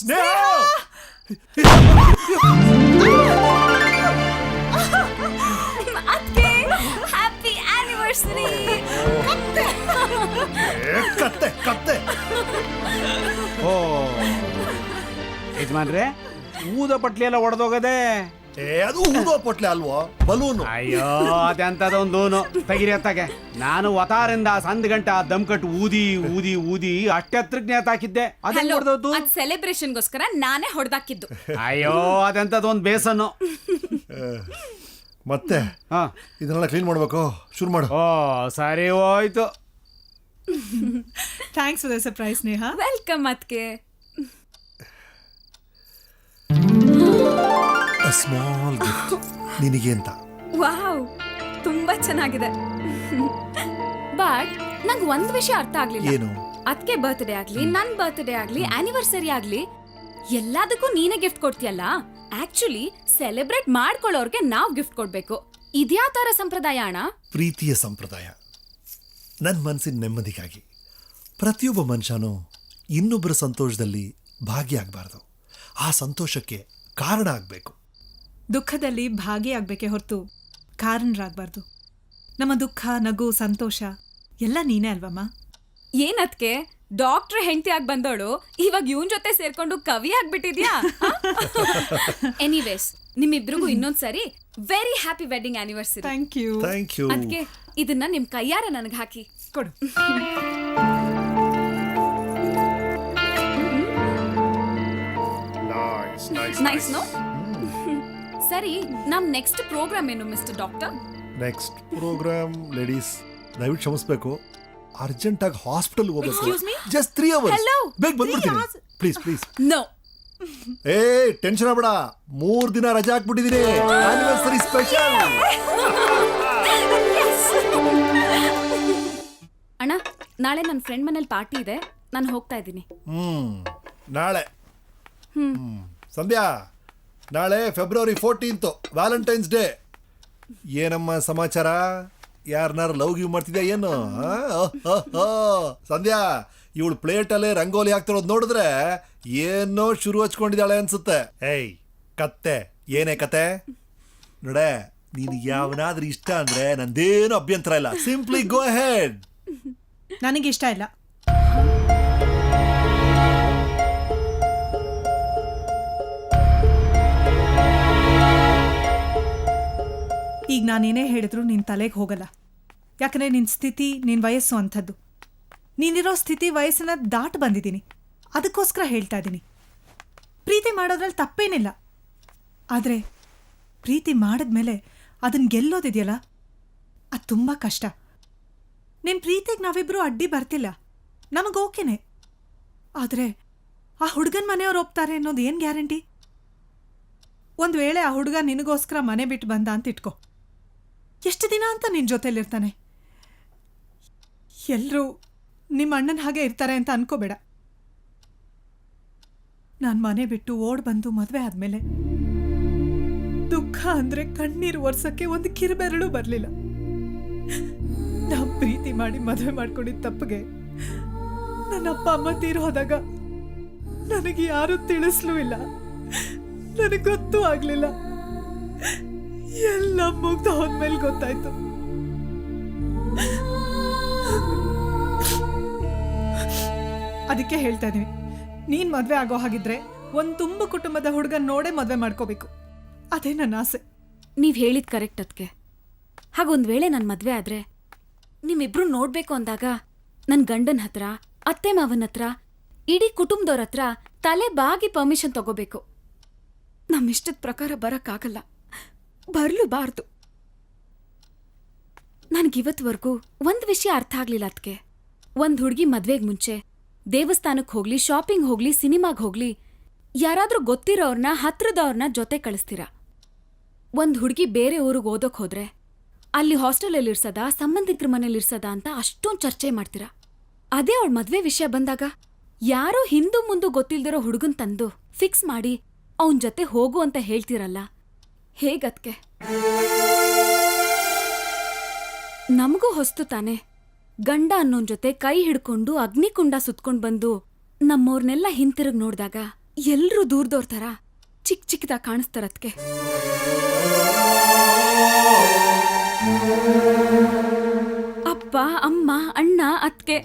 ಸ್ನೇಹ ಅದ್ಕೆ ಹ್ಯಾಪಿ ಆನಿವರ್ಸರಿ. ಕತ್ತೆ. ಓ ಯಜಮಾನ್ರೆ, ಊದ ಪಟ್ಲಿ ಎಲ್ಲ ಒಡೆದೋಗದೆ. ಅದು ಊದೋ ಪಟ್ಲೆ ಅಲ್ವೋ, ಬಲೂನು. ಅಯ್ಯೋ ಅದೆಂತದೊಂದು ತೆಗಿರಿ ಅತ್ತಾಗೆ. ನಾನು ವತಾರಿಂದ ಸಂದ್ ಗಂಟೆ ದಮ್ ಕಟ್ಟು ಊದಿ ಅಷ್ಟೇ ಹತ್ರಕ್ಕೆ ನೇತಾಕಿದ್ದೆ. ಅದೆಲ್ಲ ಹೊಡೆದೋದು. ಅದ್ ಸೆಲೆಬ್ರೇಷನ್ಗೋಸ್ಕರ ನಾನೇ ಹೊಡೆದಾಕಿದ್ದು. ಅಯ್ಯೋ ಅದೆಂತದೊಂದು ಬೇಸನ್ನು. ಮತ್ತೆ ಇದನ್ನೆಲ್ಲ ಕ್ಲೀನ್ ಮಾಡ್ಬೇಕು, ಶುರು ಮಾಡು. ಓ ಸರಿ ಹೋಯ್ತು. Thanks for the surprise Sneha. Welcome ಅದ್ಕೆ. ಸ್ಮಾಲ್ ಗಿಫ್ಟ್ ನಿನಗೆ ಅಂತ. ವಾವ್, ತುಂಬಾ ಚೆನ್ನಾಗಿದೆ. ಬಟ್ ನಂಗೆ ಒಂದ್ ವಿಷಯ ಅರ್ಥ ಆಗ್ಲಿಲ್ಲ. ಏನು? ಅದಕ್ಕೆ ಬರ್ತ್ಡೇ ಆಗ್ಲಿ, ನನ್ ಬರ್ತ್ಡೇ ಆಗ್ಲಿ, ಆನಿವರ್ಸರಿ ಆಗ್ಲಿ, ಎಲ್ಲದಕ್ಕೂ ನೀನೇ ಗಿಫ್ಟ್ ಕೊಡ್ತೀಯಲ್ಲ. ಆಕ್ಚುಲಿ ಸೆಲೆಬ್ರೇಟ್ ಮಾಡ್ಕೊಳ್ಳೋರ್ಗೆ ನಾವ್ ಗಿಫ್ಟ್ ಕೊಡ್ಬೇಕು. ಇದ್ಯಾ ತರ ಸಂಪ್ರದಾಯ ಅಣ್ಣ? ಪ್ರೀತಿಯ ಸಂಪ್ರದಾಯ. ನನ್ನ ಮನಸ್ಸಿನ ನೆಮ್ಮದಿಗಾಗಿ ಪ್ರತಿಯೊಬ್ಬ ಮನುಷ್ಯನೂ ಇನ್ನೊಬ್ಬರ ಸಂತೋಷದಲ್ಲಿ ಭಾಗಿಯಾಗಬಾರ್ದು, ಆ ಸಂತೋಷಕ್ಕೆ ಕಾರಣ ಆಗಬೇಕು. ದುಃಖದಲ್ಲಿ ಭಾಗಿಯಾಗಬೇಕೆ ಹೊರತು ಕಾರಣರಾಗಬಾರ್ದು. ನಮ್ಮ ದುಃಖ, ನಗು, ಸಂತೋಷ ಎಲ್ಲ ನೀನೇ ಅಲ್ವಮ್ಮ? ಏನದ್ಕೆ ಡಾಕ್ಟರ್ ಹೆಂಡತಿ ಆಗಿ ಬಂದೋಳು ಇವಾಗ ಇವನ್ ಜೊತೆ ಸೇರ್ಕೊಂಡು ಕವಿ ಆಗ್ಬಿಟ್ಟಿದ್ಯಾ? ಎನಿವೇಸ್, ನಿಮ್ಮಿಬ್ರಿಗೂ ಇನ್ನೊಂದ್ಸರಿ very happy wedding anniversary. Thank you. ಅದಕ್ಕೆ ಇದನ್ನ ನಿಮ್ ಕೈಯಾರ ನನಗೆ ಹಾಕಿ ಕೊಡು. Nice no? ಸರಿ, ನಮ್ ನೆಕ್ಸ್ಟ್ ಪ್ರೋಗ್ರಾಮ್ ಏನು mister doctor? Next programme ladies, ದಯವಿಟ್ಟು ಕ್ಷಮಿಸ್ಬೇಕು, ಅರ್ಜೆಂಟ್ ಆಗಿ ಹಾಸ್ಪಿಟಲ್ ಹೋಗಬೇಕು. Excuse me? Just 3 hours. Hello? ಬೇಗ ಬಂದ್ಬಿಡ್ತೀನಿ. ಪ್ಲೀಸ್. ನೋ. ಟೆನ್ಷನ್ ಆಗಬೇಡ, 3 ದಿನ ರಜಾ ಹಾಕ್ಬಿಟ್ಟಿದ್ದೀನಿ. Anniversary special. ಅಣ್ಣ, ನಾಳೆ ನನ್ನ ಫ್ರೆಂಡ್ ಮನೇಲಿ ಪಾರ್ಟಿ ಇದೆ, ನಾನು ಹೋಗ್ತಾ ಇದ್ದೀನಿ. ನಾಳೆ ಸಂಧ್ಯಾ, ನಾಳೆ ಫೆಬ್ರವರಿ 14th ವ್ಯಾಲೆಂಟೈನ್ಸ್ ಡೇ. ಏನಮ್ಮ ಸಮಾಚಾರ? ಯಾರನ್ನಾರು ಲವ್ ಗಿವ್ ಮಾಡ್ತಿದ್ಯಾ ಏನು? ಸಂಧ್ಯಾ, ಇವಳು ಪ್ಲೇಟಲ್ಲೇ ರಂಗೋಲಿ ಹಾಕ್ತಿರೋದು ನೋಡಿದ್ರೆ ಏನೋ ಶುರು ಹಚ್ಕೊಂಡಿದ್ದಾಳೆ ಅನ್ಸುತ್ತೆ. ಏಯ್ ಕತ್ತೆ, ಏನೇ ಕತೆ? ನೋಡೆ, ನೀನು ಯಾವನಾದ್ರೂ ಇಷ್ಟ ಅಂದ್ರೆ ನಂದೇನು ಅಭ್ಯಂತರ ಇಲ್ಲ. ಸಿಂಪ್ಲಿ ಗೋ ಹೆಡ್. ನನಗಿಷ್ಟ ಇಲ್ಲ. ಈಗ ನಾನೇನೇ ಹೇಳಿದ್ರು ನಿನ್ನ ತಲೆಗೆ ಹೋಗಲ್ಲ. ಯಾಕಂದರೆ ನಿನ್ನ ಸ್ಥಿತಿ, ನಿನ್ನ ವಯಸ್ಸು ಅಂಥದ್ದು. ನೀನಿರೋ ಸ್ಥಿತಿ ವಯಸ್ಸನ್ನ ದಾಟ್ ಬಂದಿದ್ದೀನಿ, ಅದಕ್ಕೋಸ್ಕರ ಹೇಳ್ತಾ ಇದ್ದೀನಿ. ಪ್ರೀತಿ ಮಾಡೋದ್ರಲ್ಲಿ ತಪ್ಪೇನಿಲ್ಲ. ಆದರೆ ಪ್ರೀತಿ ಮಾಡಿದ್ಮೇಲೆ ಅದನ್ನ ಗೆಲ್ಲೋದಿದೆಯಲ್ಲ, ಅದು ತುಂಬ ಕಷ್ಟ. ನಿನ್ನ ಪ್ರೀತಿಗೆ ನಾವಿಬ್ಬರೂ ಅಡ್ಡಿ ಬರ್ತಿಲ್ಲ, ನಮಗೆ ಓಕೆನೆ. ಆದರೆ ಆ ಹುಡುಗನ ಮನೆಯವ್ರು ಒಪ್ತಾರೆ ಅನ್ನೋದು ಏನು ಗ್ಯಾರಂಟಿ? ಒಂದು ವೇಳೆ ಆ ಹುಡುಗ ನಿನಗೋಸ್ಕರ ಮನೆ ಬಿಟ್ಟು ಬಂದ ಅಂತ ಇಟ್ಕೋ, ಎಷ್ಟು ದಿನ ಅಂತ ನಿನ್ನ ಜೊತೆಲಿರ್ತಾನೆ? ಎಲ್ಲರೂ ನಿಮ್ಮ ಅಣ್ಣನ ಹಾಗೆ ಇರ್ತಾರೆ ಅಂತ ಅನ್ಕೋಬೇಡ. ನಾನು ಮನೆ ಬಿಟ್ಟು ಓಡ್ ಬಂದು ಮದುವೆ ಆದಮೇಲೆ ದುಃಖ ಅಂದರೆ ಕಣ್ಣೀರು ಒರ್ಸಕ್ಕೆ ಒಂದು ಕಿರುಬೆರಳು ಬರಲಿಲ್ಲ. ನಾವು ಪ್ರೀತಿ ಮಾಡಿ ಮದುವೆ ಮಾಡ್ಕೊಂಡಿದ್ದ ತಪ್ಪಿಗೆ ನನ್ನ ಅಪ್ಪ ಅಮ್ಮ ತೀರು ಹೋದಾಗ ನನಗೆ ಯಾರೂ ತಿಳಿಸ್ಲೂ ಇಲ್ಲ, ನನಗೆ ಗೊತ್ತೂ ಆಗಲಿಲ್ಲ. ಎಲ್ಲ ಮುಗ್ದು ಹೋದ್ಮೇಲೆ ಗೊತ್ತಾಯ್ತು. ಅದಕ್ಕೆ ಹೇಳ್ತಾ ಇದೀನಿ, ನೀನ್ ಮದ್ವೆ ಆಗೋ ಹಾಗಿದ್ರೆ ಒಂದ್ ತುಂಬ ಕುಟುಂಬದ ಹುಡುಗನ್ ನೋಡೇ ಮದ್ವೆ ಮಾಡ್ಕೋಬೇಕು. ಅದೇ ನನ್ನ ಆಸೆ. ನೀವ್ ಹೇಳಿದ್ ಕರೆಕ್ಟ್ ಅದಕ್ಕೆ. ಹಾಗೊಂದ್ ವೇಳೆ ನನ್ ಮದ್ವೆ ಆದ್ರೆ ನಿಮ್ಮಿಬ್ರು ನೋಡ್ಬೇಕು ಅಂದಾಗ ನನ್ ಗಂಡನ ಹತ್ರ, ಅತ್ತೆ ಮಾವನ ಹತ್ರ, ಇಡೀ ಕುಟುಂಬದವ್ರ ಹತ್ರ ತಲೆ ಬಾಗಿ ಪರ್ಮಿಷನ್ ತಗೋಬೇಕು. ನಮ್ಮಿಷ್ಟದ ಪ್ರಕಾರ ಬರಕ್ಕಾಗಲ್ಲ, ಬರ್ಲೂಬಾರ್ದು. ನನ್ಗಿವತ್ವರೆಗೂ ಒಂದ್ ವಿಷಯ ಅರ್ಥ ಆಗ್ಲಿಲ್ಲ ಅದಕ್ಕೆ. ಒಂದ್ ಹುಡುಗಿ ಮದ್ವೆಗ್ ಮುಂಚೆ ದೇವಸ್ಥಾನಕ್ಕೆ ಹೋಗ್ಲಿ, ಶಾಪಿಂಗ್ ಹೋಗ್ಲಿ, ಸಿನಿಮಾಗ್ ಹೋಗ್ಲಿ, ಯಾರಾದ್ರೂ ಗೊತ್ತಿರೋರ್ನ, ಹತ್ರದವ್ರನ್ನ ಜೊತೆ ಕಳಿಸ್ತೀರ. ಒಂದ್ ಹುಡುಗಿ ಬೇರೆ ಊರಿಗೆ ಓದೋಕ್ ಹೋದ್ರೆ ಅಲ್ಲಿ ಹಾಸ್ಟೆಲಲ್ಲಿ ಇರ್ಸದ, ಸಂಬಂಧಿಕರ ಮನೇಲಿರ್ಸದ ಅಂತ ಅಷ್ಟೊಂದ್ ಚರ್ಚೆ ಮಾಡ್ತೀರ. ಅದೇ ಅವಳ ಮದ್ವೆ ವಿಷಯ ಬಂದಾಗ ಯಾರೋ ಹಿಂದೂ ಮುಂದೂ ಗೊತ್ತಿಲ್ದಿರೋ ಹುಡುಗನ್ ತಂದು ಫಿಕ್ಸ್ ಮಾಡಿ ಅವನ್ ಜೊತೆ ಹೋಗು ಅಂತ ಹೇಳ್ತೀರಲ್ಲ, ಹೇಗದ್ಕೆ? ನಮಗೂ ಹೊಸ್ತು ತಾನೆ. ಗಂಡ ಅನ್ನೋನ್ ಜೊತೆ ಕೈ ಹಿಡ್ಕೊಂಡು ಅಗ್ನಿಕುಂಡ ಸುತ್ಕೊಂಡ್ ಬಂದು ನಮ್ಮೋರ್ನೆಲ್ಲ ಹಿಂತಿರುಗ್ ನೋಡ್ದಾಗ ಎಲ್ರೂ ದೂರದವ್ರ ಥರ ಚಿಕ್ಕ ಚಿಕ್ಕದಾಗಿ ಕಾಣಿಸ್ತಾರದ್ಕೆ. ಅಪ್ಪ, ಅಮ್ಮ, ಅಣ್ಣ, ಅತ್ಗೆ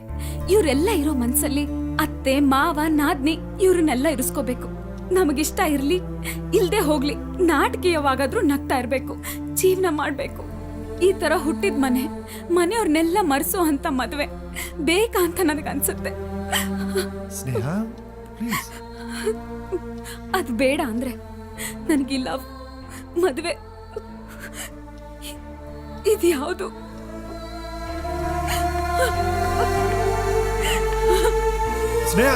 ಇವರೆಲ್ಲ ಇರೋ ಮನ್ಸಲ್ಲಿ ಅತ್ತೆ, ಮಾವ, ನಾದ್ನಿ ಇವ್ರನ್ನೆಲ್ಲ ಇರಿಸ್ಕೋಬೇಕು. ನಮಗಿಷ್ಟ ಇರ್ಲಿ ಇಲ್ದೆ ಹೋಗ್ಲಿ, ನಾಟಕೀಯವಾಗಾದ್ರೂ ನಗ್ತಾ ಇರ್ಬೇಕು, ಜೀವನ ಮಾಡ್ಬೇಕು. ಈ ತರ ಹುಟ್ಟಿದ ಮನೆಯವ್ರನ್ನೆಲ್ಲ ಮರ್ಸೋ ಅಂತ ಮದ್ವೆ ಬೇಕಾ ಅಂತ ನನಗನ್ಸುತ್ತೆ. ಸ್ನೇಹ, ಪ್ಲೀಸ್. ಅದ್ ಬೇಡ ಅಂದ್ರೆ ನನಗೆ ಲವ್, ಮದ್ವೆ ಇದ್ಯಾವುದು? ಸ್ನೇಹ,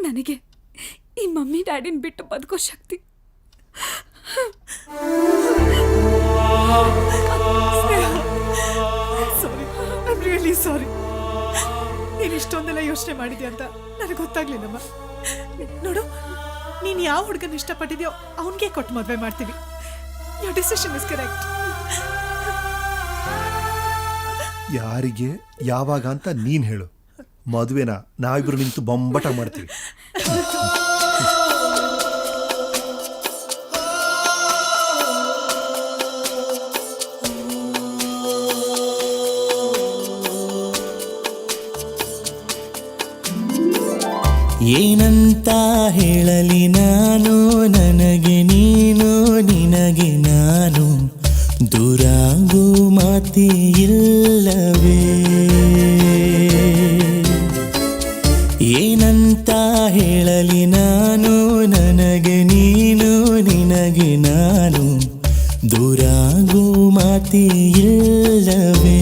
ನನಗೆ ಈ ಮಮ್ಮಿ ಡ್ಯಾಡಿನ ಬಿಟ್ಟು ಬದುಕೋ ಶಕ್ತಿ. ಸಾರಿ, ಐ ಆಮ್ ರಿಯಲಿ ಸಾರಿ. ನೀನು ಇಷ್ಟೊಂದೆಲ್ಲ ಯೋಚನೆ ಮಾಡಿದ್ಯಾ ಅಂತ ನನಗೆ ಗೊತ್ತಾಗ್ಲಿಲ್ಲಮ್ಮ. ನೋಡು, ನೀನು ಯಾವ ಹುಡುಗನ ಇಷ್ಟಪಟ್ಟಿದ್ಯೋ ಅವನಿಗೆ ಕೊಟ್ಟು ಮದುವೆ ಮಾಡ್ತೀವಿ. Your decision is correct. ಯಾರಿಗೆ ಯಾವಾಗ ಅಂತ ನೀನ್ ಹೇಳು. ಮದುವೆನ ನಾವಿಬ್ರು ನಿಂತು ಬೊಂಬಟ ಮಾಡ್ತೀವಿ. ಏನಂತ ಹೇಳಲಿ ನಾನು, ನನಗೆ ನೀನು, ನಿನಗೆ ನಾನು, ದೂರಾಗೋ ಮಾತೇ ಇಲ್ಲವೇ? ಏನಂತ ಹೇಳಲಿ ನಾನು, ನನಗೆ ನೀನು, ನಿನಗೆ ನಾನು, ದೂರಾಗೋ ಮಾತೇ ಇಲ್ಲವೇ?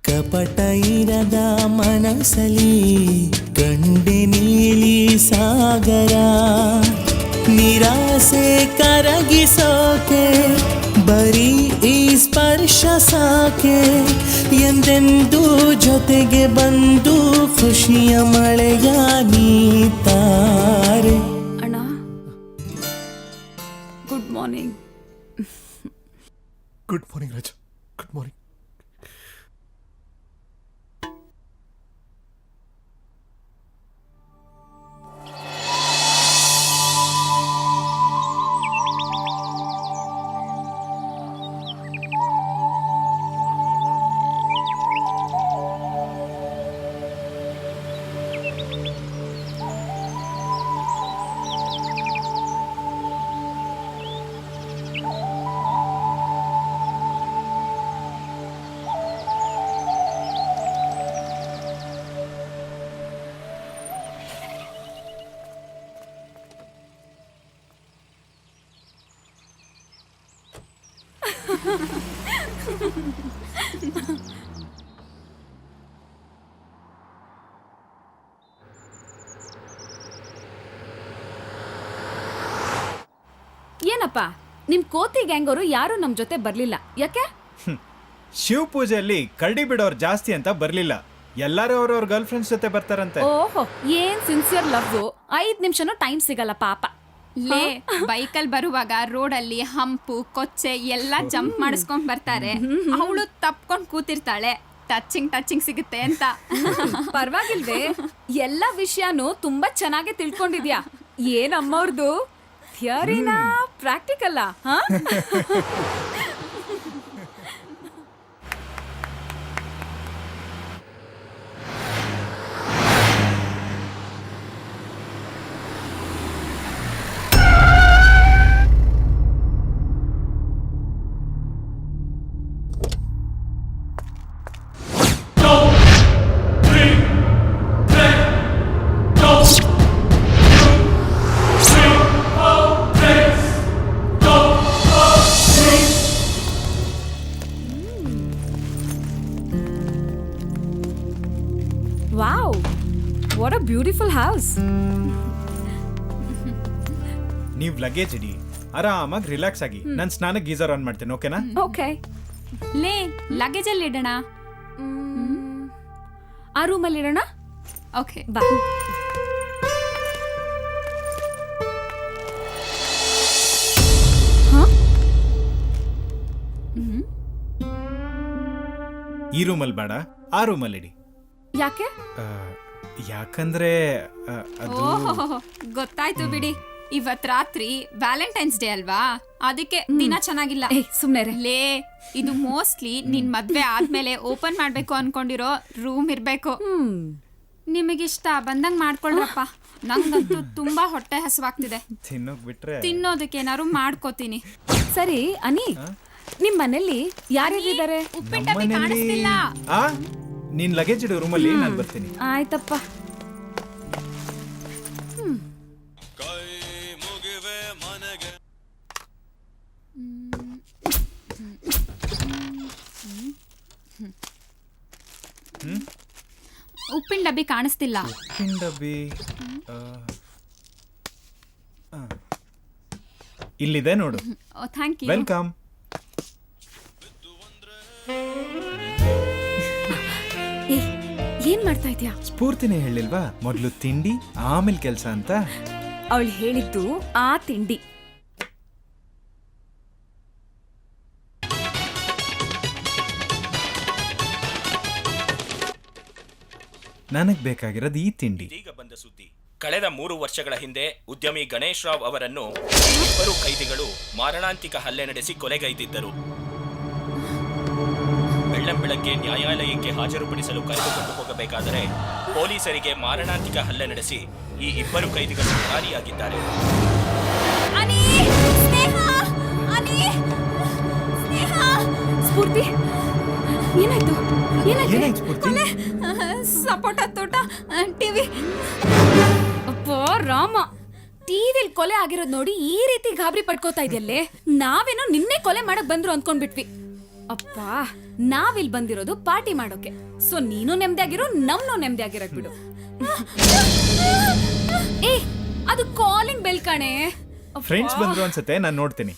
ಕಪಟ ಇರದ ಮನಸಲಿ ಕಂಡೆ ನೀಲಿ ಸಾಗರ, ನಿರಾಸೆ ಕರಗಿಸೋಕೆ ಬರೀ ಈ ಸ್ಪರ್ಶ ಸಾಕೆ, ಎಂದೆಂದೂ ಜೊತೆಗೆ ಬಂದು ಖುಷಿಯ ಮಳೆಯ ನೀತಾರೆ. ಅಣ್ಣ, ಗುಡ್ ಮಾರ್ನಿಂಗ್. ಗುಡ್ ಮಾರ್ನಿಂಗ್ ರಾಜ, ಗುಡ್ ಮಾರ್ನಿಂಗ್. ಏನಪ್ಪ ನಿಮ್ ಕೋತಿ ಗ್ಯಾಂಗ್ ಅವರು ಯಾರು ನಮ್ ಜೊತೆ ಬರ್ಲಿಲ್ಲ ಯಾಕೆ? ಶಿವ ಪೂಜೆಯಲ್ಲಿ ಕರಡಿ ಬಿಡೋರು ಜಾಸ್ತಿ ಅಂತ ಬರ್ಲಿಲ್ಲ. ಎಲ್ಲರೂ ಅವ್ರವ್ರ ಗರ್ಲ್ ಫ್ರೆಂಡ್ಸ್ ಜೊತೆ ಬರ್ತಾರಂತೆ. ಓಹೋ, ಏನ್ ಸಿನ್ಸಿಯರ್ ಲವ್. 5 ನಿಮಿಷನೂ ಟೈಮ್ ಸಿಗಲ್ಲ ಪಾಪ. ಲೇ ಬೈಕಲ್ ಬರುವಾಗ ರೋಡಲ್ಲಿ ಹಂಪು ಕೊಚ್ಚೆ ಎಲ್ಲ ಜಂಪ್ ಮಾಡಿಸ್ಕೊಂಡ್ ಬರ್ತಾರೆ. ಅವಳು ತಪ್ಕೊಂಡ್ ಕೂತಿರ್ತಾಳೆ, ಟಚಿಂಗ್ ಸಿಗುತ್ತೆ ಅಂತ. ಪರವಾಗಿಲ್ವೇ, ಎಲ್ಲ ವಿಷಯನೂ ತುಂಬಾ ಚೆನ್ನಾಗಿ ತಿಳ್ಕೊಂಡಿದ್ಯಾ. ಏನ್ ಅಮ್ಮವ್ರದು ಥಿಯರಿನಾ ಪ್ರಾಕ್ಟಿಕಲ್ಲ? ಹಾ wow, what a beautiful house. ನೀವ್ ಲಗೇಜ್ ಇಡಿ, ಆರಾಮಾಗಿ ರಿಲ್ಯಾಕ್ಸ್ ಆಗಿ. ನಾನು ಸ್ನಾನಕ್ಕೆ ಗೀಸರ್ ಆನ್ ಮಾಡ್ತೇನೆ, ಓಕೆನಾ? ಓಕೆ. ಲೇ ಲಗೇಜ್ ಅಲ್ಲಿ ಇಡೋಣ. ಆ ರೂಮಲ್ಲಿ ಇಡೋಣ. ಓಕೆ ಬಾ. ಈ ರೂಮಲ್ಲಿ ಬೇಡ, ಆ ರೂಮಲ್ಲಿ ಇಡಿ. ಯಾಕೆ? ಯಾಕಂದ್ರೆ ಅದು ಓಹೋ ಗೊತ್ತಾಯ್ತು ಬಿಡಿ. ಇವತ್ ರಾತ್ರಿ ವ್ಯಾಲೆಂಟೈನ್ಸ್ ಡೇ ಅಲ್ವಾ, ಅದಕ್ಕೆ ದಿನ ಚೆನ್ನಾಗಿಲ್ಲ. ಸುಮ್ನೆ ಲೇ, ಇದು ಮೋಸ್ಟ್ಲಿ ನಿನ್ ಮದ್ವೆ ಆದ್ಮೇಲೆ ಓಪನ್ ಮಾಡ್ಬೇಕು ಅನ್ಕೊಂಡಿರೋ ರೂಮ್ ಇರ್ಬೇಕು. ನಿಮಗಿಷ್ಟ ಬಂದಂಗ್ ಮಾಡ್ಕೊಳ್ರಪ್ಪ. ನಂಗಂತೂ ತುಂಬಾ ಹೊಟ್ಟೆ ಹಸುವಾಗ್ತಿದೆ. ತಿನ್ನೋಕ್ ಬಿಟ್ರೆ ತಿನ್ನೋದಕ್ಕೆ ಏನಾರು ಮಾಡ್ಕೋತೀನಿ. ಸರಿ ಅನಿ, ನಿಮ್ ಮನೇಲಿ ಯಾರ್ಯಾರಿದ್ದಾರೆ? ಉಪ್ಪಿನ ಡಬ್ಬಿ ಕಾಣಿಸ್ತಿಲ್ಲ. ನೀನ್ ಲಗೇಜ್ ಇಡು ರೂಮಲ್ಲಿ, ನಾನು ಬರ್ತೀನಿ. ಆಯ್ತಪ್ಪ. ಉಪ್ಪಿನ ಡಬ್ಬಿ ಕಾಣಿಸ್ತಿಲ್ಲ. ಉಪ್ಪಿನ ಡಬ್ಬಿ ಇಲ್ಲಿದೆ ನೋಡು. Thank you. ವೆಲ್ಕಮ್. ಏನ್ ಮಾಡ್ತಾ ಇದ್ಯಾ? ಸ್ಫೂರ್ತಿನೇ ಹೇಳಿಲ್ವಾ, ಮೊದ್ಲು ತಿಂಡಿ ಆಮೇಲೆ ಕೆಲ್ಸ ಅಂತ. ಅವಳು ಹೇಳಿದ್ದು ಆ ತಿಂಡಿ. ನನಗ್ ಬೇಕಾಗಿರೋದು ಈ ತಿಂಡಿ. ಈಗ ಬಂದ ಸುದ್ದಿ. ಕಳೆದ 3 ವರ್ಷಗಳ ಹಿಂದೆ ಉದ್ಯಮಿ ಗಣೇಶ್ ರಾವ್ ಅವರನ್ನು ಇಬ್ಬರು ಕೈದಿಗಳು ಮಾರಣಾಂತಿಕ ಹಲ್ಲೆ ನಡೆಸಿ ಕೊಲೆಗೈದಿದ್ದರು. ಬೆಳ್ಳಂಬೆಳಗ್ಗೆ ನ್ಯಾಯಾಲಯಕ್ಕೆ ಹಾಜರುಪಡಿಸಲು ಕರೆದುಕೊಂಡು ಹೋಗಬೇಕಾದರೆ ಪೊಲೀಸರಿಗೆ ಮಾರಣಾಂತಿಕ ಹಲ್ಲೆ ನಡೆಸಿ ಈ ಇಬ್ಬರು ಕೈದಿಗಳು ಪರಾರಿಯಾಗಿದ್ದಾರೆ. ಸ್ಫೂರ್ತಿ, ಏನಾಯ್ತು? ಏನಾಯ್ತು ಸ್ಫೂರ್ತಿ? ಸಪೋಟ ತೋಟ ಟಿವಿ. ಅಪ್ಪೋ ರಾಮ, ಟಿವಿಲ್ ಕೊಲೆ ಆಗಿರೋದ್ ನೋಡಿ ಈ ರೀತಿ ಗಾಬರಿ ಪಡ್ಕೋತಾ ಇದೆಯಲ್ಲೇ. ನಾವೇನೋ ನಿನ್ನೆ ಕೊಲೆ ಮಾಡಕ್ ಬಂದ್ರು ಅಂದ್ಕೊಂಡ್ಬಿಟ್ವಿ. ಅಪ್ಪ, ನಾವಿಲ್ ಬಂದಿರೋದು ಪಾರ್ಟಿ ಮಾಡೋಕೆ. ಸೊ ನೀನು ನೆಮ್ಮದಿಯಾಗಿರೋ, ನಮ್ನು ನೆಮ್ಮದಿಯಾಗಿರಕ್ ಬಿಡು. ಏ, ಅದು ಕಾಲಿಂಗ್ ಬೆಲ್ ಕಣೆ. ಫ್ರೆಂಡ್ಸ್ ಬಂದ್ರು ಅನ್ಸುತ್ತೆ, ನಾನು ನೋಡ್ತೀನಿ.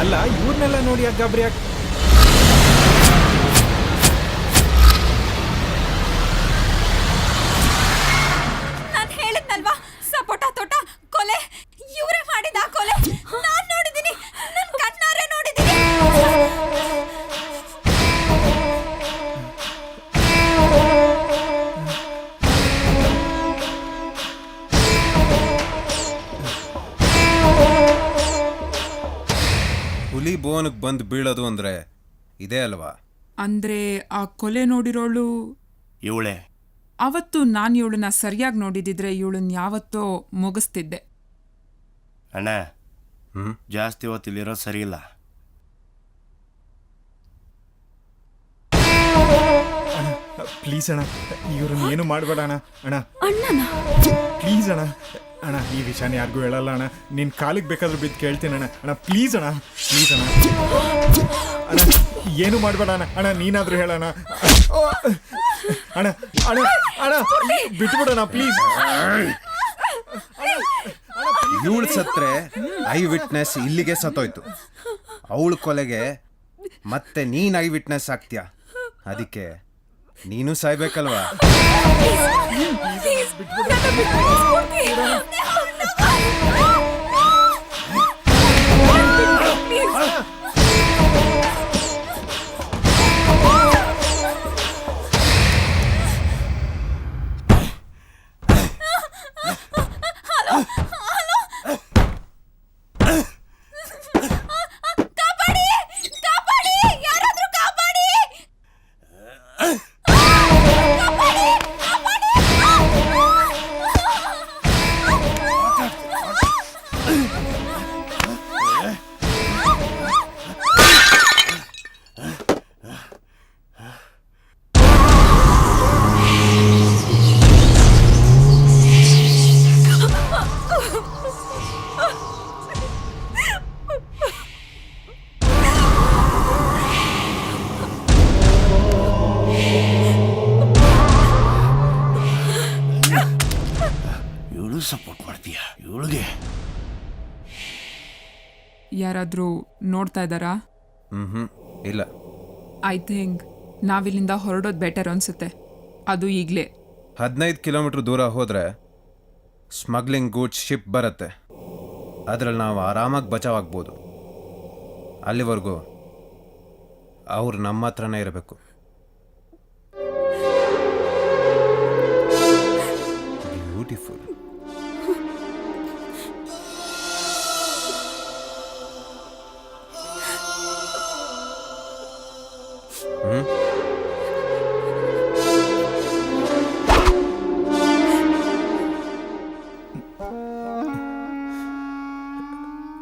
ಅಲ್ಲ, ಇವ್ರನ್ನೆಲ್ಲ ನೋಡಿ ಯಾಕೆ ಗಾಬರಿ ಆಗ್... ನಾನು ಹೇಳಿದ್ನಲ್ವಾ, ಸಪೋಟ ತೋಟ ಕೊಲೆ ಇವರೇ ಮಾಡಿದ ಕೊಲೆ. ನಾನ್ ನೋಡಿದೀನಿ, ನನ್ ಕಣ್ಣಾರೆ ನೋಡಿದೀನಿ. ಹುಲಿ ಬೋನ್ಗೆ ಬಂದು ಬೀಳೋದು ಅಂದ್ರೆ ಇದೇ ಅಲ್ವಾ? ಅಂದ್ರೆ ಆ ಕೊಲೆ ನೋಡಿರೋಳು ಇವಳೆ ಅವತ್ತು ನಾನು ಇವಳನ್ನ ಸರಿಯಾಗಿ ನೋಡಿದಿದ್ರೆ ಇವಳನ್ನ ಯಾವತ್ತೋ ಮುಗಿಸ್ತಿದ್ದೆ. ಅಣ್ಣ ಜಾಸ್ತಿ ಹೊತ್ತಿಲ್ಲಿರೋದು ಸರಿ ಇಲ್ಲ. ಪ್ಲೀಸ್ ಅಣ್ಣ, ಇವ್ರನ್ನ ಏನು ಮಾಡಬೇಡ ಅಣ್ಣ. ಅಣ್ಣ ಅಣ್ಣನ ಪ್ಲೀಸ್ ಅಣ್ಣ. ಅಣ್ಣ ಈ ವಿಷಯನ ಯಾರಿಗೂ ಹೇಳಲ್ಲ ಅಣ್ಣ. ನಿನ್ನ ಕಾಲಿಗೆ ಬೇಕಾದ್ರೂ ಬಿದ್ದು ಕೇಳ್ತೀನಿ ಅಣ್ಣ. ಅಣ್ಣ ಪ್ಲೀಸ್ ಅಣ್ಣ, ಪ್ಲೀಸ್ ಅಣ್ಣ. ಅಣ್ಣ ಏನು ಮಾಡಬೇಡ ಅಣ್ಣ. ಅಣ್ಣ ನೀನಾದ್ರೂ ಹೇಳೋಣ ಅಣ್ಣ. ಅಣ್ಣ ಅಣ್ಣ ಬಿಟ್ಬಿಡೋಣ ಪ್ಲೀಸ್. ಇವಳು ಸತ್ರೆ ಐ ವಿಟ್ನೆಸ್ ಇಲ್ಲಿಗೆ ಸತ್ತೋಯ್ತು. ಅವಳ ಕೊಲೆಗೆ ಮತ್ತೆ ನೀನ್ ಐ ವಿಟ್ನೆಸ್ ಆಗ್ತೀಯ. ಅದಕ್ಕೆ ನೀನು ಸಾಯ್ಬೇಕಲ್ವಾ? ಸಪೋರ್ಟ್ ಮಾಡ್ತೀಯ ಇವಳಿಗೆ? ಯಾರಾದರೂ ನೋಡ್ತಾ ಇದ್ದಾರಾ? ಇಲ್ಲ. ಐ ಥಿಂಕ್ ನಾವಿಲ್ಲಿಂದ ಹೊರಡೋದು ಬೆಟರ್ ಅನ್ಸುತ್ತೆ. ಅದು ಈಗಲೇ 15 ಕಿಲೋಮೀಟ್ರ್ ದೂರ ಹೋದರೆ ಸ್ಮಗ್ಲಿಂಗ್ ಗೂಡ್ಸ್ ಶಿಪ್ ಬರುತ್ತೆ. ಅದರಲ್ಲಿ ನಾವು ಆರಾಮಾಗಿ ಬಚಾವಾಗ್ಬೋದು. ಅಲ್ಲಿವರೆಗೂ ಅವ್ರು ನಮ್ಮ ಹತ್ರನೇ ಇರಬೇಕು. ಬ್ಯೂಟಿಫುಲ್.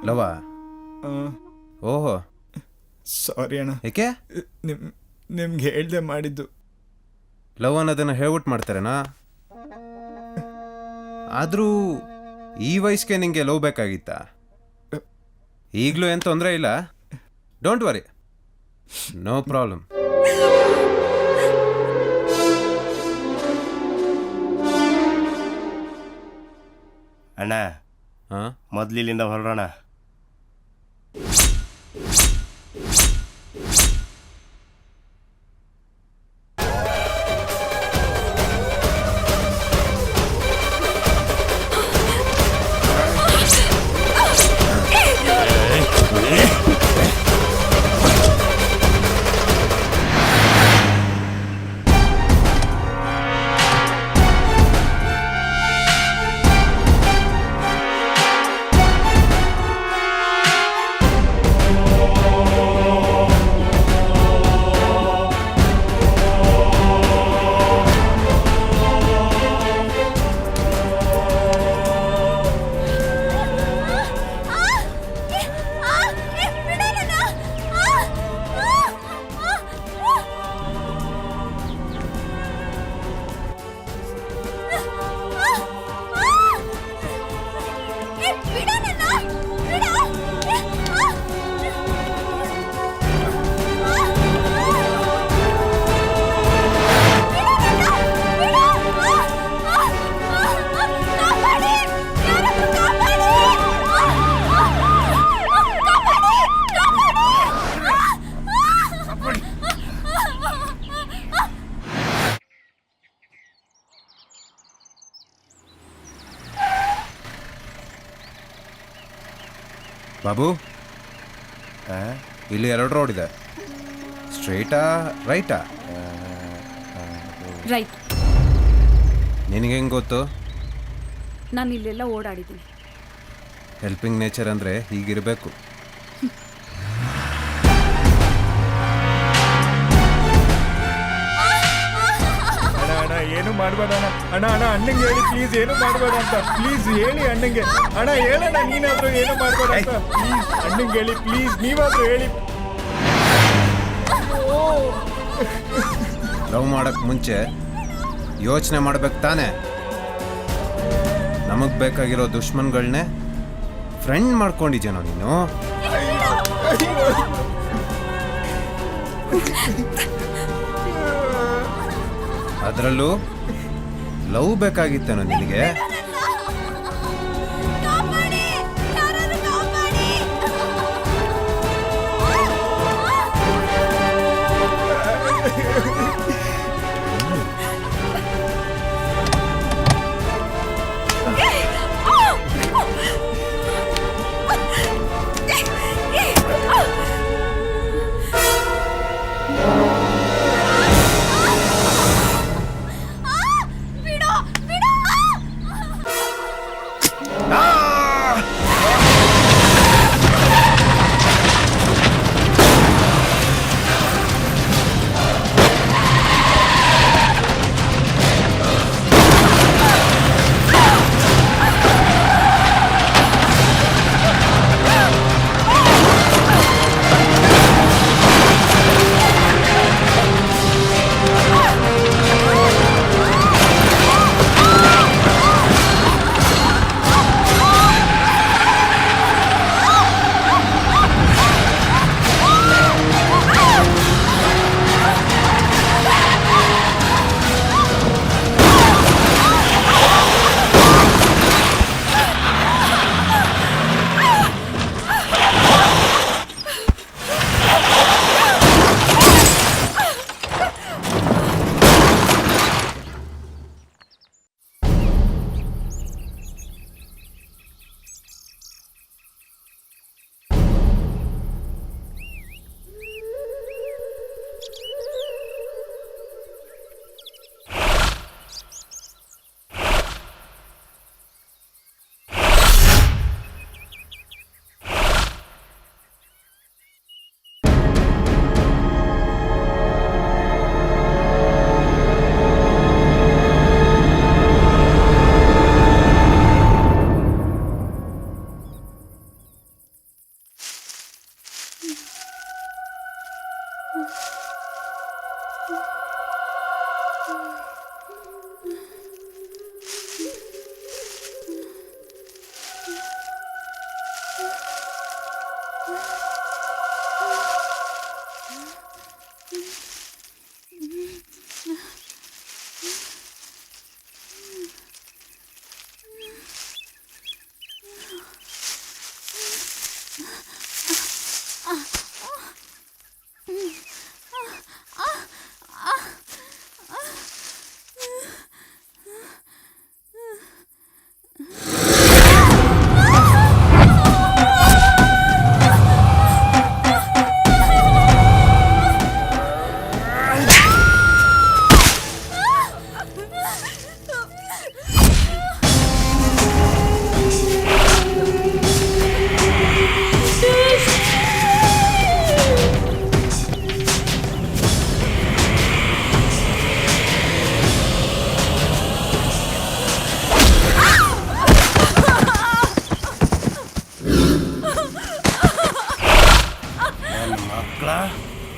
ಲವಾ? ಓಹೋ ಸಾರಿ ಅಣ್ಣ. ಏಕೆ? ನಿಮ್ಗೆ ಹೇಳ್ದೆ ಮಾಡಿದ್ದು. ಲವ್ ಅನ್ನೋದನ್ನು ಹೇಳ್ಬಿಟ್ಟು ಮಾಡ್ತಾರೇನಾ? ಆದರೂ ಈ ವಯಸ್ಸಿಗೆ ನಿಂಗೆ ಲವ್ ಬೇಕಾಗಿತ್ತಾ? ಈಗಲೂ ಏನು ತೊಂದರೆ ಇಲ್ಲ. Don't worry, no problem. ಅಣ್ಣ ಮೊದಲಿಲ್ಲಿಂದ ಹೊರಡೋಣ. ಬಾಬು, ಇಲ್ಲಿ 2 ರೋಡ್ ಇದೆ. ಸ್ಟ್ರೈಟಾ ರೈಟಾ? ರೈಟ್. ನಿನಗೆ ಹೆಂಗೆ ಗೊತ್ತು? ನಾನು ಇಲ್ಲೆಲ್ಲ ಓಡಾಡಿದ್ದೀನಿ. ಹೆಲ್ಪಿಂಗ್ ನೇಚರ್ ಅಂದರೆ ಹೀಗಿರಬೇಕು. ಅಣ್ಣ ಏನು ಮಾಡಬೇಡ ಅಣ್ಣ. ಅಣ್ಣ ಅಣ್ಣ ಅಣ್ಣಂಗೆ ಹೇಳಿ ಪ್ಲೀಸ್ ಏನು ಮಾಡಬೇಡ ಅಂತ. ಪ್ಲೀಸ್ ಹೇಳಿ ಅಣ್ಣಂಗೆ. ಅಣ್ಣ ಹೇಳಣ್ಣ, ನೀನಾದ್ರೂ ಏನು ಮಾಡಬೇಡ ಅಂತ. ಪ್ಲೀಸ್ ಅಣ್ಣಂಗೆ ಹೇಳಿ, ಪ್ಲೀಸ್ ನೀವಾದ್ರೂ ಹೇಳಿ. ಲವ್ ಮಾಡಕ್ ಮುಂಚೆ ಯೋಚನೆ ಮಾಡ್ಬೇಕು ತಾನೆ. ನಮಗ್ ಬೇಕಾಗಿರೋ ದುಶ್ಮನ್ಗಳನ್ನೇ ಫ್ರೆಂಡ್ ಮಾಡ್ಕೊಂಡಿದ್ಯೇನೋ ನೀನು. ಅದರಲ್ಲೂ ಲವ್ ಬೇಕಾಗಿತ್ತೇನೋ ನಿನಗೆ.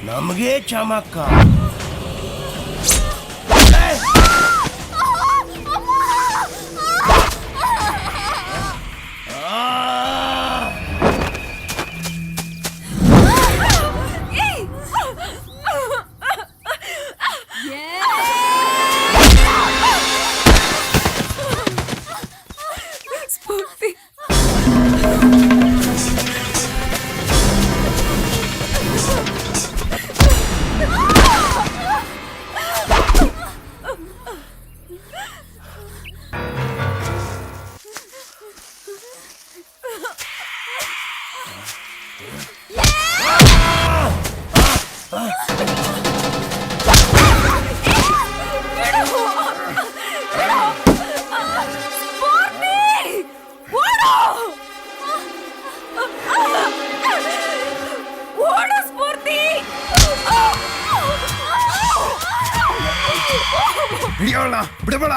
ನಮಗೆ ಚಮಕ್ಕ. ಹಿಡಿಯೋಣ ಬಿಡಬೇಡ.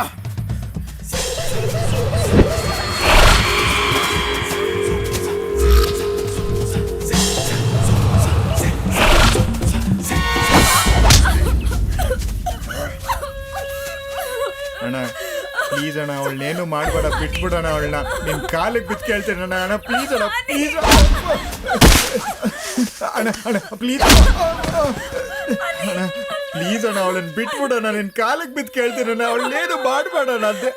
ಅಣ್ಣ ಪ್ಲೀಸ್ ಅಣ್ಣ, ಅವಳನ್ನೇನು ಮಾಡಬೇಡ, ಬಿಟ್ಬಿಡೋಣ ಅವಳನ್ನ. ನಿನ್ ಕಾಲಿಗೆ ಬಿದ್ದು ಕೇಳ್ತೇನೆ ಅಣ್ಣ. ಅಣ್ಣ ಪ್ಲೀಸ್ ಅಣ್ಣ, ಪ್ಲೀಸ್ ಅಣ್ಣ, ಅಣ್ಣ ಪ್ಲೀಸ್ ಅಣ್ಣ, ಪ್ಲೀಸ್ ಅಣ್ಣ, ಅವಳನ್ನ ಬಿಟ್ಬಿಡೋಣ. ನಿನ್ ಕಾಲಿಗೆ ಬಿದ್ದು ಕೇಳ್ತೇನೆ ಅಣ್ಣ, ಅವಳನ್ನೇನು ಮಾಡಬೇಡ ಅಣ್ಣ ಅಂತೆ.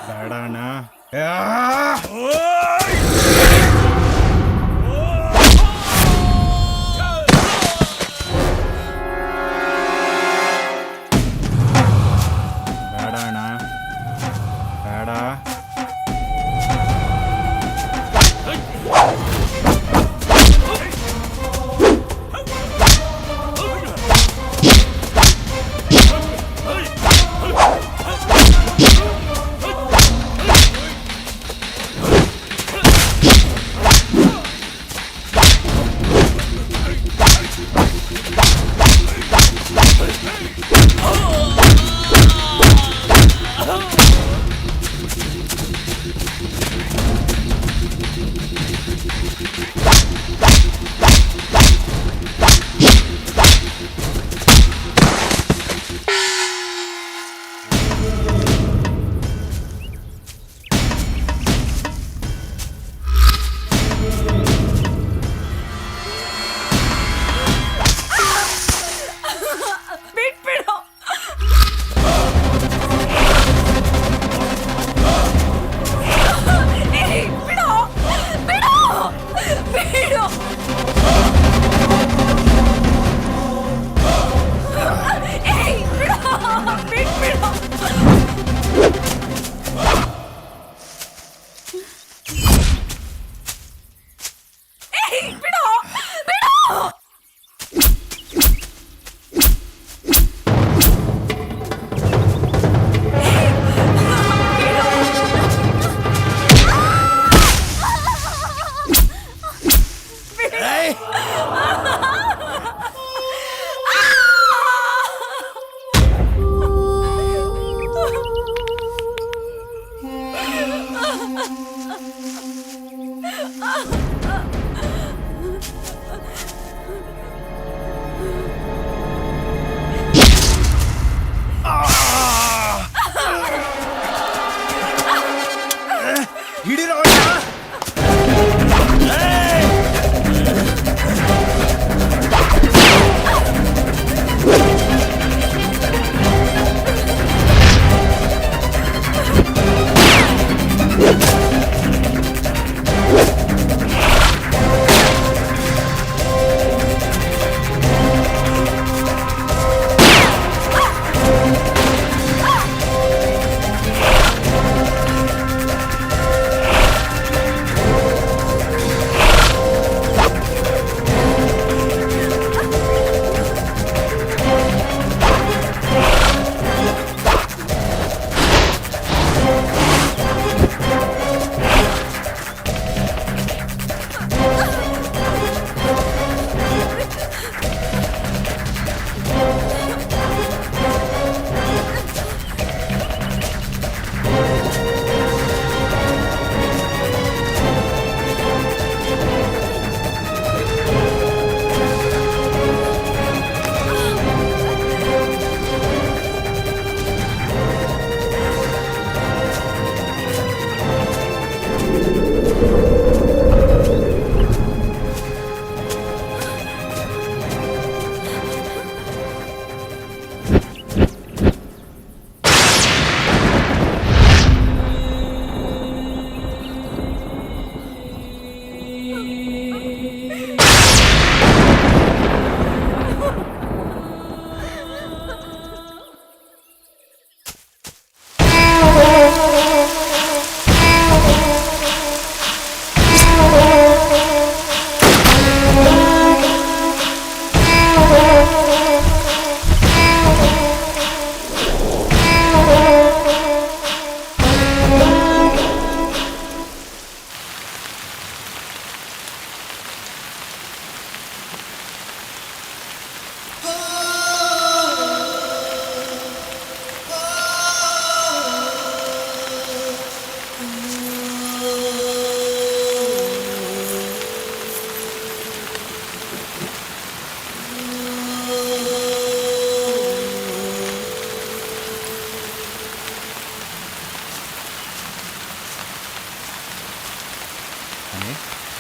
ಬೇಡ ಅಣ್ಣ. ಬೇಡ ಅಣ್ಣ, ಬೇಡ.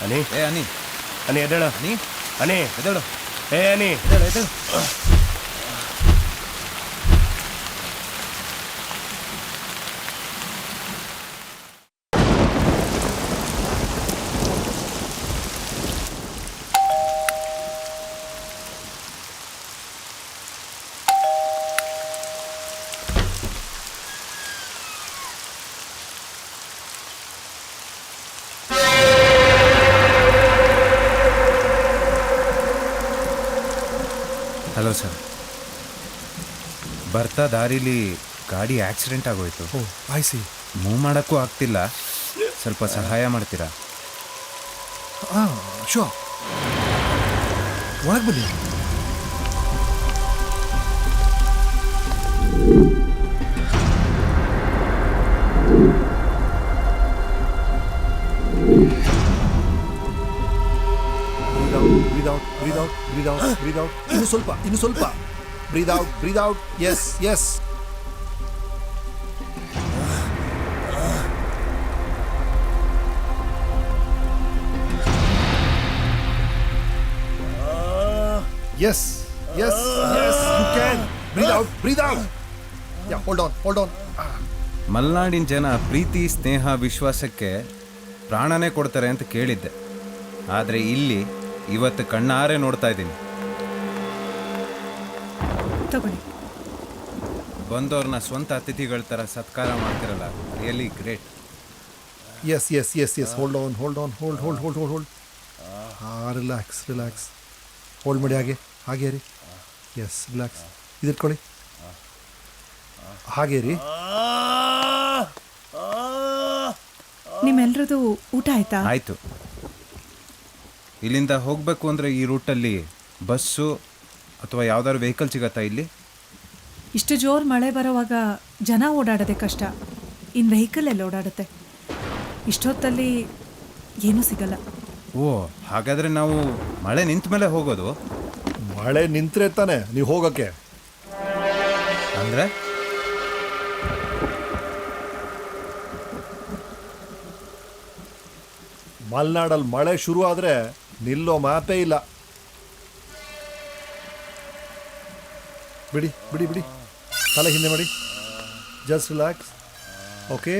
ಅನಿ ಏ ಅನಿ ಅನಿ ಎದ್ದೇಳು ಅನಿ ಅನಿ ಎದ್ದೇಳು ಏ ಅನಿ ಎದ್ದೇಳು ಎದ್ದೇಳು ಹಲೋ ಸರ್, ಬರ್ತಾ ದಾರಿಲಿ ಗಾಡಿ ಆಕ್ಸಿಡೆಂಟ್ ಆಗೋಯ್ತು. ಆಯ್ಸಿ ಮೂವ್ ಮಾಡೋಕ್ಕೂ ಆಗ್ತಿಲ್ಲ, ಸ್ವಲ್ಪ ಸಹಾಯ ಮಾಡ್ತೀರಾ? ಹಾಂ ಶೋ ಒಳಗೆ ಬನ್ನಿ. Breathe out. ಇನ್ನು ಸ್ವಲ್ಪ breathe out. Yes. Yes, you can. Breathe out. Yeah, hold on. ಮಲೆನಾಡಿನ ಜನ ಪ್ರೀತಿ, ಸ್ನೇಹ, ವಿಶ್ವಾಸಕ್ಕೆ ಪ್ರಾಣನೇ ಕೊಡ್ತಾರೆ ಅಂತ ಕೇಳಿದ್ದೆ. ಆದರೆ ಇಲ್ಲಿ ಇವತ್ತು ಕಣ್ಣಾರೆ ನೋಡ್ತಾ ಇದ್ದೀನಿ. ತಗೊಳ್ಳಿ. ಬಂದವ್ರನ್ನ ಸ್ವಂತ ಅತಿಥಿಗಳ ಥರ ಸತ್ಕಾರ ಮಾಡ್ತಿರಲ್ಲ, really great. Yes. Hold on. Relax. Hold ಮಾಡಿ ಹಾಗೆ ರೀ. S, relax. ಇದಿಟ್ಕೊಳ್ಳಿ, ಹಾಗೆ ರೀ. ನಿಮ್ಮೆಲ್ರದ್ದು ಊಟ ಆಯ್ತಾ? ಆಯಿತು. ಇಲ್ಲಿಂದ ಹೋಗಬೇಕು ಅಂದರೆ ಈ ರೂಟಲ್ಲಿ ಬಸ್ಸು ಅಥವಾ ಯಾವ್ದಾದ್ರು ವೆಹಿಕಲ್ ಸಿಗತ್ತಾ ಇಲ್ಲಿ? ಇಷ್ಟು ಜೋರು ಮಳೆ ಬರೋವಾಗ ಜನ ಓಡಾಡೋದೇ ಕಷ್ಟ, ಇನ್ನು ವೆಹಿಕಲ್ ಎಲ್ಲ ಓಡಾಡುತ್ತೆ. ಇಷ್ಟೊತ್ತಲ್ಲಿ ಏನೂ ಸಿಗಲ್ಲ. ಓ, ಹಾಗಾದರೆ ನಾವು ಮಳೆ ನಿಂತ ಮೇಲೆ ಹೋಗೋದು? ಮಳೆ ನಿಂತ್ರೆ ತಾನೆ ನೀವು ಹೋಗೋಕ್ಕೆ. ಅಂದರೆ ಮಲೆನಾಡಲ್ಲಿ ಮಳೆ ಶುರು ಆದರೆ ನಿಲ್ಲೋ ಮಾತೇ ಇಲ್ಲ. ಬಿಡಿ, ತಲೆ ಹಿಂದೆ ಮಾಡಿ. Just relax. ಓಕೆ,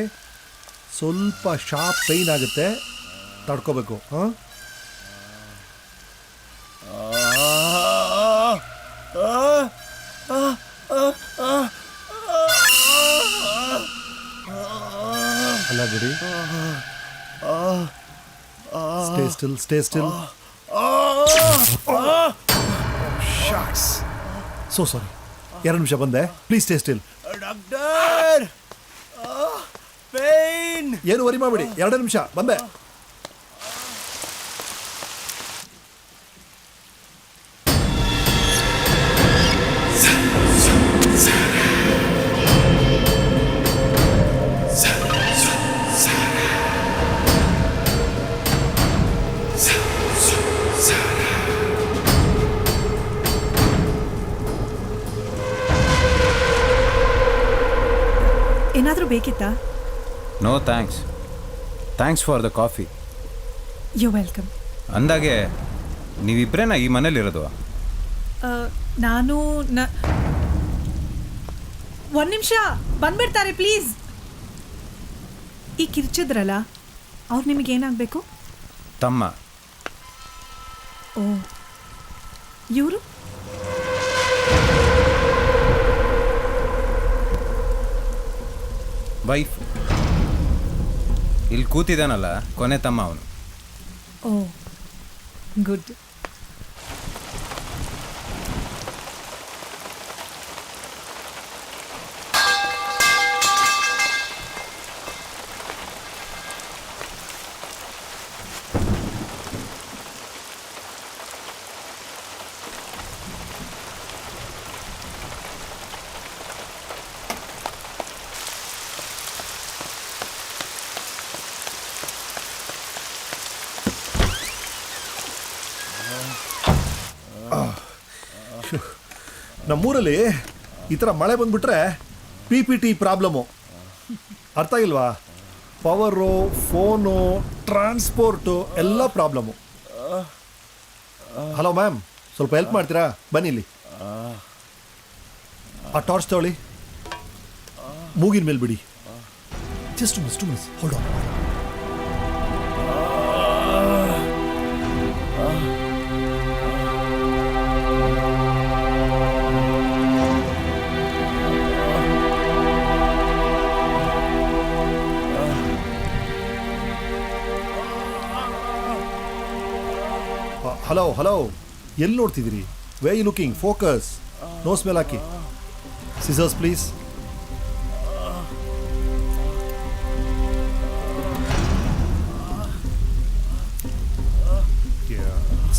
ಸ್ವಲ್ಪ ಶಾರ್ಪ್ ಪೈನ್ ಆಗುತ್ತೆ, ತಡ್ಕೋಬೇಕು. ಹಾಂ, ಅಲ್ಲ ಬಿಡಿ. Stay still. ಸೋ ಸಾರಿ, 2 ನಿಮಿಷ ಬಂದೆ. Please stay still. Doctor, pain. ಏನು ವರಿ ಮಾಡಬೇಡಿ, 2 ನಿಮಿಷ ಬಂದೆ. ಏನಾದರೂ ಬೇಕಿತ್ತಾ? No thanks for the coffee. You welcome. ಅಂದಾಗೆ ನೀವಿಬ್ಬರೇನಾ ಈ ಮನೇಲಿರೋದು? ನಾನು 1 ನಿಮಿಷ ಬಂದ್ಬಿಡ್ತಾರೆ ಪ್ಲೀಸ್. ಈ ಕಿರ್ಚಿದ್ರಲ್ಲ, ಅವ್ರು ನಿಮಗೇನಾಗಬೇಕು? ತಮ್ಮ. ಓ, ಇವರು? ವೈಫ್. ಇಲ್ಲಿ ಕೂತಿದ್ದಾನಲ್ಲ, ಕೊನೆ ತಮ್ಮ ಅವನು. Oh, good. ನಮ್ಮೂರಲ್ಲಿ ಈ ಥರ ಮಳೆ ಬಂದ್ಬಿಟ್ರೆ PPT ಪ್ರಾಬ್ಲಮ್ಮು. ಅರ್ಥ ಆಗಿಲ್ವಾ? ಪವರು, ಫೋನು, ಟ್ರಾನ್ಸ್ಪೋರ್ಟು ಎಲ್ಲ ಪ್ರಾಬ್ಲಮ್ಮು. ಹಲೋ ಮ್ಯಾಮ್, ಸ್ವಲ್ಪ ಹೆಲ್ಪ್ ಮಾಡ್ತೀರಾ? ಬನ್ನಿ ಇಲ್ಲಿ. ಆ ಟಾರ್ಚ್ ತಗೊಳ್ಳಿ, ಮೂಗಿನ ಮೇಲೆ ಬಿಡಿ. Just two mins hold on. Hello hello, ಎಲ್ಲಿ ನೋಡ್ತಿದ್ದೀರಿ? Where you looking? Focus, nose ಮೇಲೆ ಹಾಕಿ. Scissors please.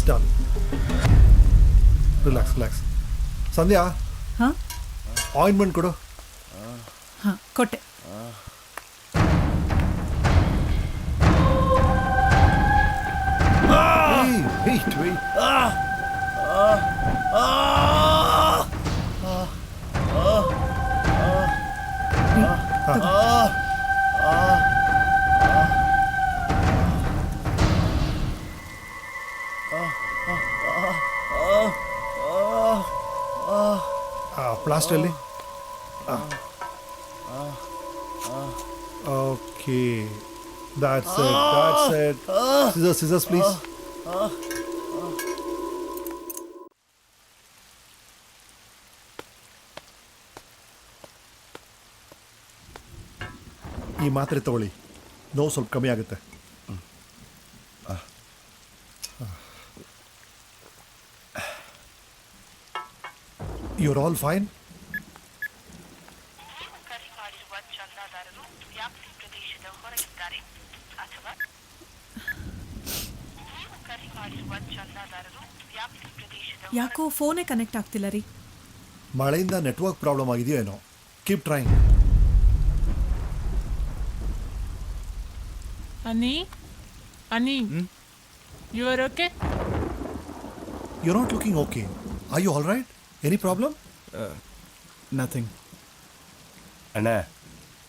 Done. Relax. Sandhya, ಹಾಂ ಆಯಿಂಟ್ಮೆಂಟ್ ಕೊಡು. ಹಾಂ ಕೊಟ್ಟೆ. Wait. ಪ್ಲಾಸ್ಟಲ್ಲಿ. Okay, that's it. Scissors please. ಈ ಮಾತ್ರೆ ತಗೊಳ್ಳಿ, ನೋವು ಸ್ವಲ್ಪ ಕಮ್ಮಿ ಆಗುತ್ತೆ. You're all fine? ಯಾಕೋ ಫೋನೇ ಕನೆಕ್ಟ್ ಆಗ್ತಿಲ್ಲ ರೀ. ಮಳೆಯಿಂದ ನೆಟ್ವರ್ಕ್ ಪ್ರಾಬ್ಲಮ್ ಆಗಿದೆಯೋ ಏನೋ. Keep trying. Ani, you are okay? You're not looking okay. Are you all right? Any problem? Nothing. ಅಣ್ಣ,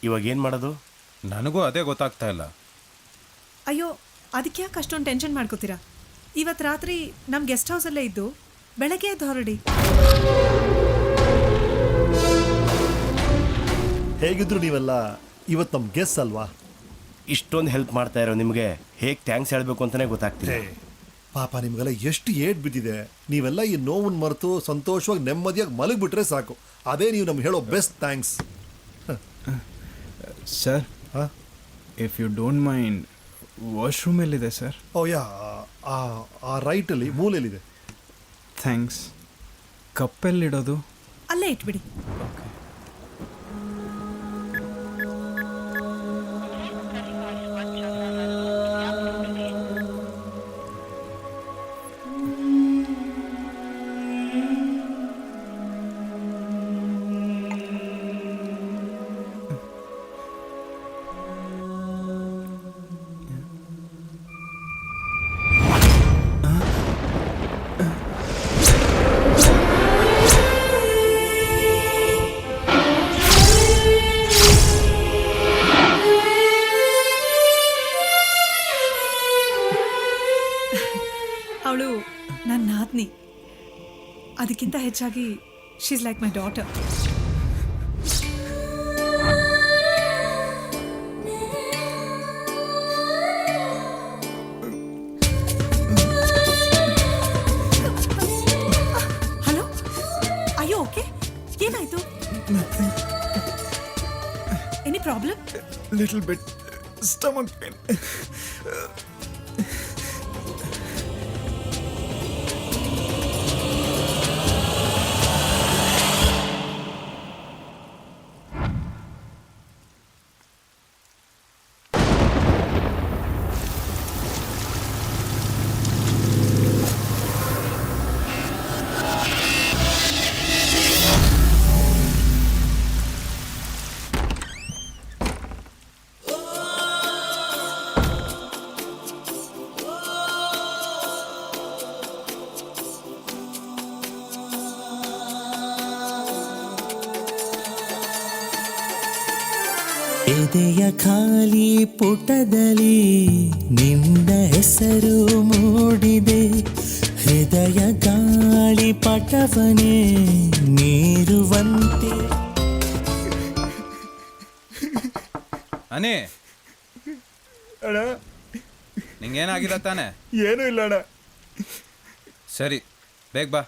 ಇವಾಗ ಏನು ಮಾಡೋದು? ನನಗೂ ಅದೇ ಗೊತ್ತಾಗ್ತಾ ಇಲ್ಲ. ಅಯ್ಯೋ, ಅದಕ್ಕೆ ಯಾಕೆ ಅಷ್ಟೊಂದು ಟೆನ್ಷನ್ ಮಾಡ್ಕೋತೀರಾ? ಇವತ್ತು ರಾತ್ರಿ ನಮ್ಮ ಗೆಸ್ಟ್ ಹೌಸಲ್ಲೇ ಇದ್ದು ಬೆಳಗ್ಗೆ ಎದ್ದು ಹೊರಡಿ. ಹೇಗಿದ್ರು ನೀವೆಲ್ಲ ಇವತ್ತು ನಮ್ಮ ಗೆಸ್ಟ್ ಅಲ್ವಾ? ಇಷ್ಟೊಂದು ಹೆಲ್ಪ್ ಮಾಡ್ತಾ ಇರೋ ನಿಮಗೆ ಹೇಗೆ ಥ್ಯಾಂಕ್ಸ್ ಹೇಳಬೇಕು ಅಂತಲೇ ಗೊತ್ತಾಗ್ತಿದೆ. ಪಾಪ ನಿಮಗೆಲ್ಲ ಎಷ್ಟು ಏಟ್ ಬಿದ್ದಿದೆ. ನೀವೆಲ್ಲ ಈ ನೋವನ್ನು ಮರೆತು ಸಂತೋಷವಾಗಿ ನೆಮ್ಮದಿಯಾಗಿ ಮಲಗಿಬಿಟ್ರೆ ಸಾಕು. ಅದೇ ನೀವು ನಮ್ಗೆ ಹೇಳೋ best thanks. Sir, if you don't mind, washroom ಎಲ್ಲಿದೆ ಸರ್? ಓ ಯಾ, ಆ ರೈಟಲ್ಲಿ ಮೂಲೆಯಲ್ಲಿದೆ. ಥ್ಯಾಂಕ್ಸ್. ಕಪ್ಪೆಲ್ಲಿಡೋದು? ಅಲ್ಲೇ ಇಟ್ಬಿಡಿ. ಅವಳು ನನ್ನ ನಾದ್ನಿ. ಅದಕ್ಕಿಂತ ಹೆಚ್ಚಾಗಿ she is like my daughter. Hello, ಅಯ್ಯೋ ಓಕೆ, ಏನಾಯ್ತು? Any problem? Little bit stomach pain. ಎದೆಯ ಖಾಲಿ ಪುಟದಲ್ಲಿ ನಿನ್ನ ಹೆಸರು ಮೂಡಿದೆ ಹೃದಯ ಗಾಳಿ ಪಟವನೇ ಮೀರುವಂತೆ. ಅನೇ ಅಣ್ಣ ನಿಂಗೇನಾಗಿಲ್ಲ ತಾನೆ? ಏನೂ ಇಲ್ಲ ಅಣ್ಣ. ಸರಿ ಬೇಗ ಬಾ.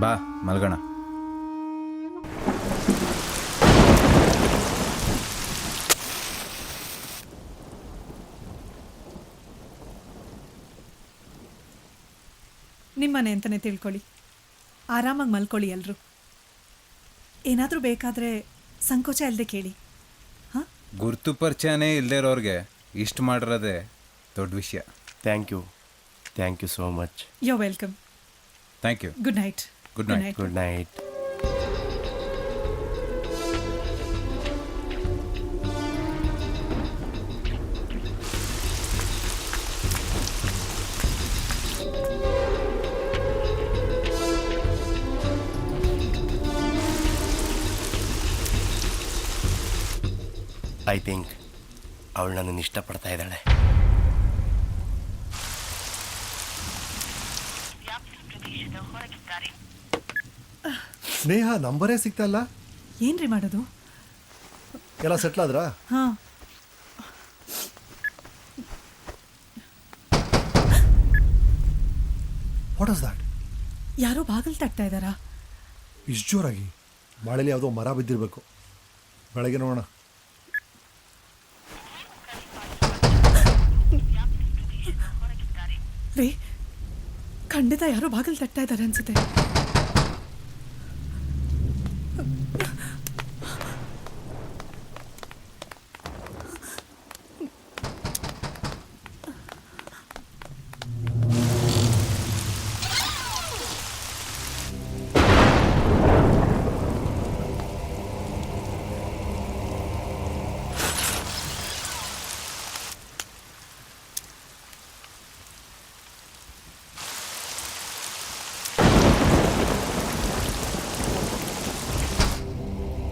ಬಾ ಮಲ್ಗೋಣ. ನಿಮ್ಮನೆ ಅಂತಲೇ ತಿಳ್ಕೊಳ್ಳಿ. ಆರಾಮಾಗಿ ಮಲ್ಕೊಳ್ಳಿ ಎಲ್ಲರೂ. ಏನಾದರೂ ಬೇಕಾದರೆ ಸಂಕೋಚ ಇಲ್ಲದೆ ಕೇಳಿ. ಹಾಂ, ಗುರ್ತು ಪರಿಚಯನೇ ಇಲ್ಲದೆ ಇರೋರಿಗೆ ಇಷ್ಟು ಮಾಡಿರೋದೇ ದೊಡ್ಡ ವಿಷಯ. Thank you so much. You welcome. Thank you. Good night. Good night. Good night. I think ಅವಳು ನನ್ನನ್ನು ಇಷ್ಟಪಡ್ತಾ ಇದ್ದಾಳೆ. ಸ್ನೇಹ ನಂಬರೇ ಸಿಗ್ತಲ್ಲ. ಏನ್ರಿ ಮಾಡೋದು? ಎಲ್ಲ ಸೆಟ್ಲ್ ಆದ್ರಾ? ಹಾಂ. What is that? ಯಾರೋ ಬಾಗಿಲು ತಟ್ತಾ ಇದ್ದಾರಾ? ಇಷ್ಟು ಜೋರಾಗಿ? ಮಳೆಯಲ್ಲಿ ಯಾವುದೋ ಮರ ಬಿದ್ದಿರಬೇಕು. ಬೆಳಗ್ಗೆ ನೋಡೋಣ. ರೀ, ಖಂಡಿತ ಯಾರೋ ಬಾಗಿಲು ತಟ್ತಾ ಇದ್ದಾರೆ ಅನ್ಸುತ್ತೆ.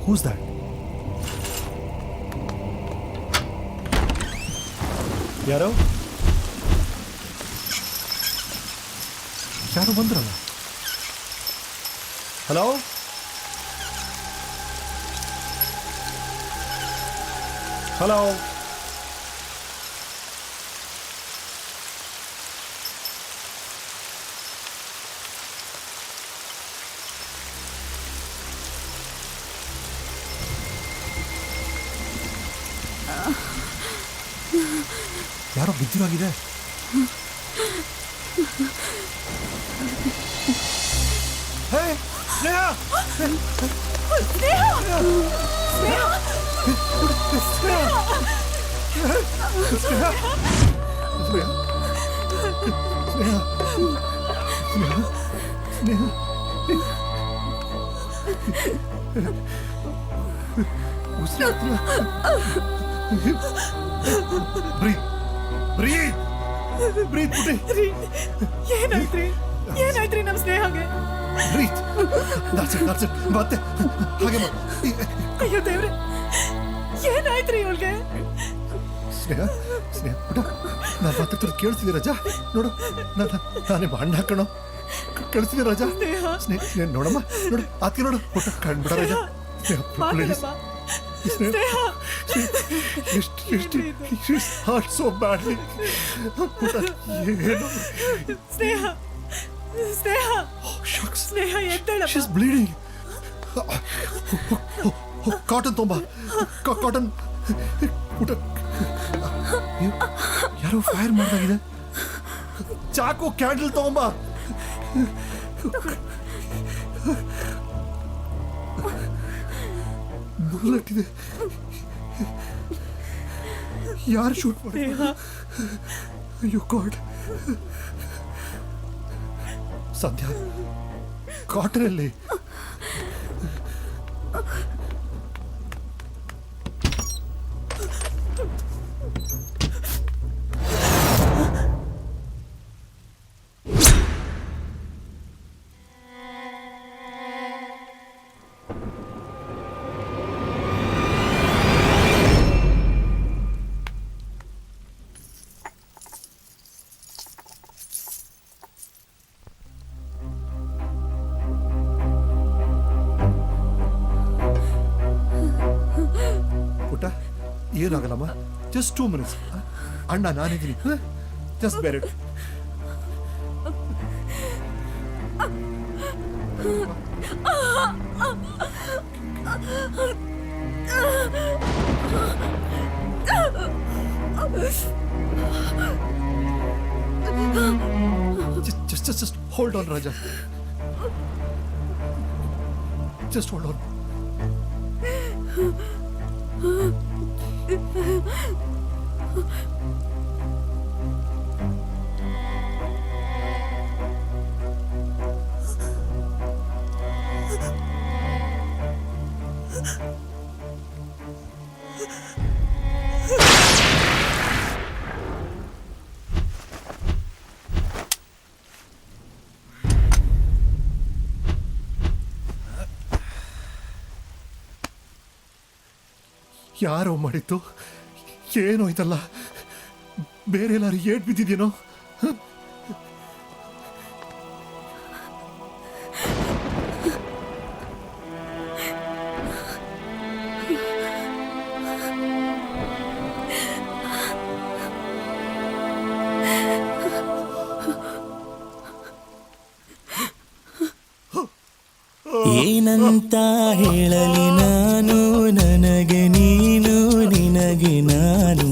Who's that? ಯಾರೋ ಬಂದ್ರಲ್ಲ. Hello, hello. ಯಾರೋ ಬಿದ್ದಿರೋಗಿದೆ. ಹೇ ಸ್ನೇಹ, ಏನಾಯ್ತ್ರಿ ನಮ್ಮ ಸ್ನೇಹಗೆ? ಮತ್ತೆ ಹಾಗೆ ಅಯ್ಯೋ ದೇವ್ರೆ, ಏನಾಯ್ತ್ರಿ ಇವಳಿಗೆ? ಸ್ನೇಹ ಸ್ನೇಹ ಪುಟ, ನಾನು ಮಾತಾಡ್ತಿರೋದು ಕೇಳಿಸ್ತಿದ್ದೀರ ರಜಾ? ನೋಡು, ನಾನೇ ಬಾಂಡ್ ಹಾಕೋಣ ಕಳಿಸ್ತೀನಿ ರಜಾ. ಸ್ನೇಹ ನೋಡಮ್ಮ, ನೋಡು ಆಕೆ ನೋಡು ಪುಟ ಕಂಡ್ಬಿಡ ರಜಾ. Sneha please hurt so badly. ಏನು ಸ್ನೇಹ ಸ್ನೇಹ ಸ್ನೇಹ ಎದ್ದೇಳಪ್ಪ. She's bleeding. ಕಾಟನ್ ತೊಂಬ, ಕಾಟನ್. ಪುಟ ಯಾರೋ ಫೈರ್ ಮಾಡ್ದಾಗಿದೆ. ಚಾಕು ಕ್ಯಾಂಡಲ್ ತಗೊಂಬ. ಬುಲೆಟ್ ಇದೆ. ಯಾರು ಶೂಟ್ ಮಾಡಿ? ಅಯ್ಯೋ ಗಾಡ್. ಸದ್ಯ ಕಾಟನಲ್ಲಿ ಏನಾಗಲ್ಲಮ್ಮ. Just 2 minutes. ಅಣ್ಣ ನಾನಿದ್ದೀನಿ. ಜಸ್ಟ್ ಬೇರೆ. Just hold on, Raja. Just hold on. ಯಾರೋ ಮಾಡಿತ್ತು? ಏನೋ ಇದಲ್ಲ. ಬೇರೆ ಎಲ್ಲಾರು ಏಟ್ ಬಿದ್ದಿದ್ದೇನೋ? ಏನಂತ ಹೇಳಲಿ ನಾನು, ನನಗೆ ನೀನು ನಿನಗೆ ನಾನು,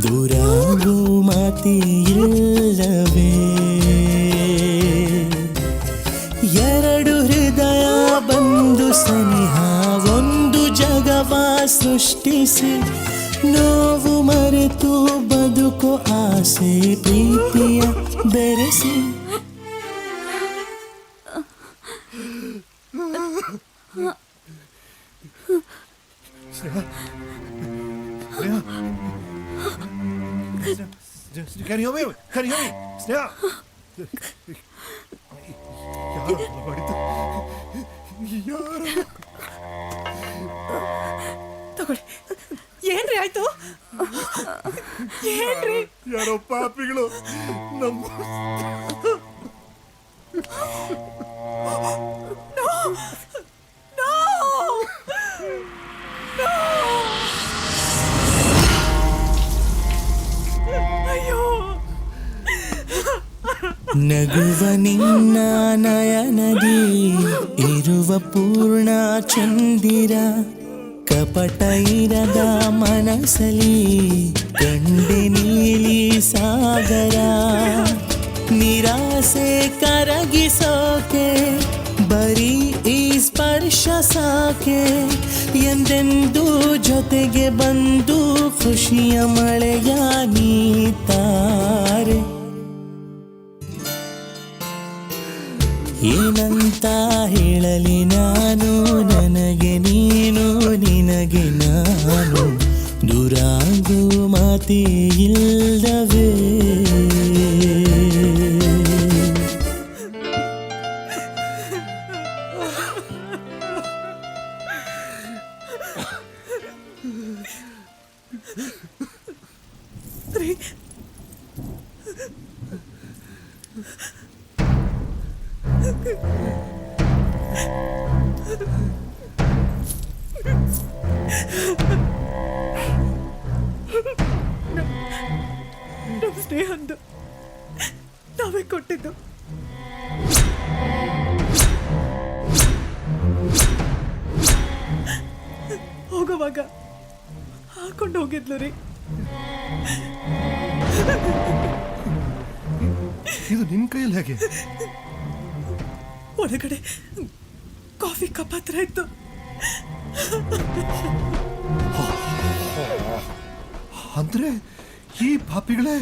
ದೂರಾಗೋ ಮಾತಿ ಇಲ್ಲವೇ? ಎರಡು ಹೃದಯ ಬಂದು ಸನಿಹ ಒಂದು ಜಗವ ಸೃಷ್ಟಿಸಿ, ನೋವು ಮರೆತು ಬದುಕು ಆಸೆ ಪ್ರೀತಿಯ ಬೆರೆಸಿ. Can you hear me? Can you hear me? Sneha! ಯಾರೋ ಮಾಡಿದ್ದು? ಯಾರೋ? ತಗೊಳ್ಳಿ. ಏನ್ರಿ ಆಯ್ತು? ಏನ್ರಿ? ಯಾರೋ ಪಾಪಿಗಳು ನಮ್ಮ ನಗುವ ನಿನ್ನ ನಯನದಿ ಇರುವ ಪೂರ್ಣ ಚಂದಿರ, ಕಪಟ ಇರದ ಮನಸಲಿ ಕಂಡೆ ನೀಲಿ ಸಾಗರ. ನಿರಾಸೆ ಕರಗಿಸೋಕೆ ಬರೀ ಈ ಸ್ಪರ್ಶ ಸಾಕೆ, ಎಂದೆಂದೂ ಜೊತೆಗೆ ಬಂದು ಖುಷಿಯ ಮಳೆಯ ನೀತಾರೆ. ಏನಂತ ಹೇಳಲಿ ನಾನು, ನನಗೆ ನೀನು ನಿನಗೆ ನಾನು, ದೂರಾಗೋ ಮಾತೇ ಇಲ್ಲವೇ? ನಮ್ಮ ಸ್ನೇಹಂದು ನಾವೇ ಕೊಟ್ಟಿದ್ದು. ಹೋಗುವಾಗ ಹಾಕೊಂಡು ಹೋಗಿದ್ಲು ರೀ. ಇದು ನಿನ್ ಕೈಯಲ್ಲಿ ಹೇಗೆ? ಒಳಗಡೆ ಕಾಫಿ ಕಪ್ ಹತ್ರ ಇತ್ತು. ಅಂದ್ರೆ ಈ ಪಾಪಿಗಳೇ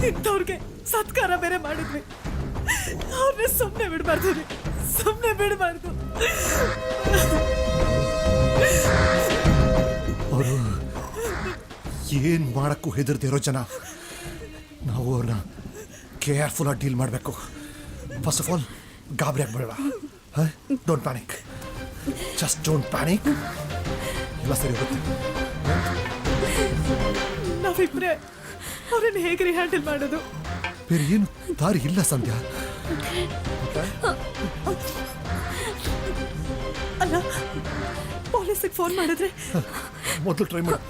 ಇಂಥವ್ರಿಗೆ ಸತ್ಕಾರ ಬೇರೆ ಮಾಡಿದ್ವಿ. ಅವ್ರನ್ನ ಸುಮ್ಮನೆ ಬಿಡಬಾರ್ದು ರೀ, ಸುಮ್ಮನೆ ಬಿಡಬಾರ್ದು. ಅವರು ಏನ್ ಮಾಡಕ್ಕೂ ಹೆದರ್ದಿರೋ ಜನ. ನಾವು ಅವ್ರನ್ನ ಕೇರ್ಫುಲ್ ಆಗಿ ಡೀಲ್ ಮಾಡಬೇಕು. ಫಸ್ಟ್ ಆಫ್ ಆಲ್ ಗಾಬರಿ ಆಗ್ಬೇಡ. Don't panic, just don't panic. ಎಲ್ಲ ಸರಿ ಹೋಗುತ್ತೆ. ನಾವಿಬ್ರೆ ಅವ್ರನ್ನ ಹೇಗ್ರಿ ಹ್ಯಾಂಡಲ್ ಮಾಡೋದು? ಬೇರೆ ಏನು ದಾರಿ ಇಲ್ಲ ಸಂಧ್ಯಾ. ಅಲ್ಲ, ಪೊಲೀಸಿಗೆ ಫೋನ್ ಮಾಡಿದ್ರೆ ಮೊದಲು ಟ್ರೈ ಮಾಡು.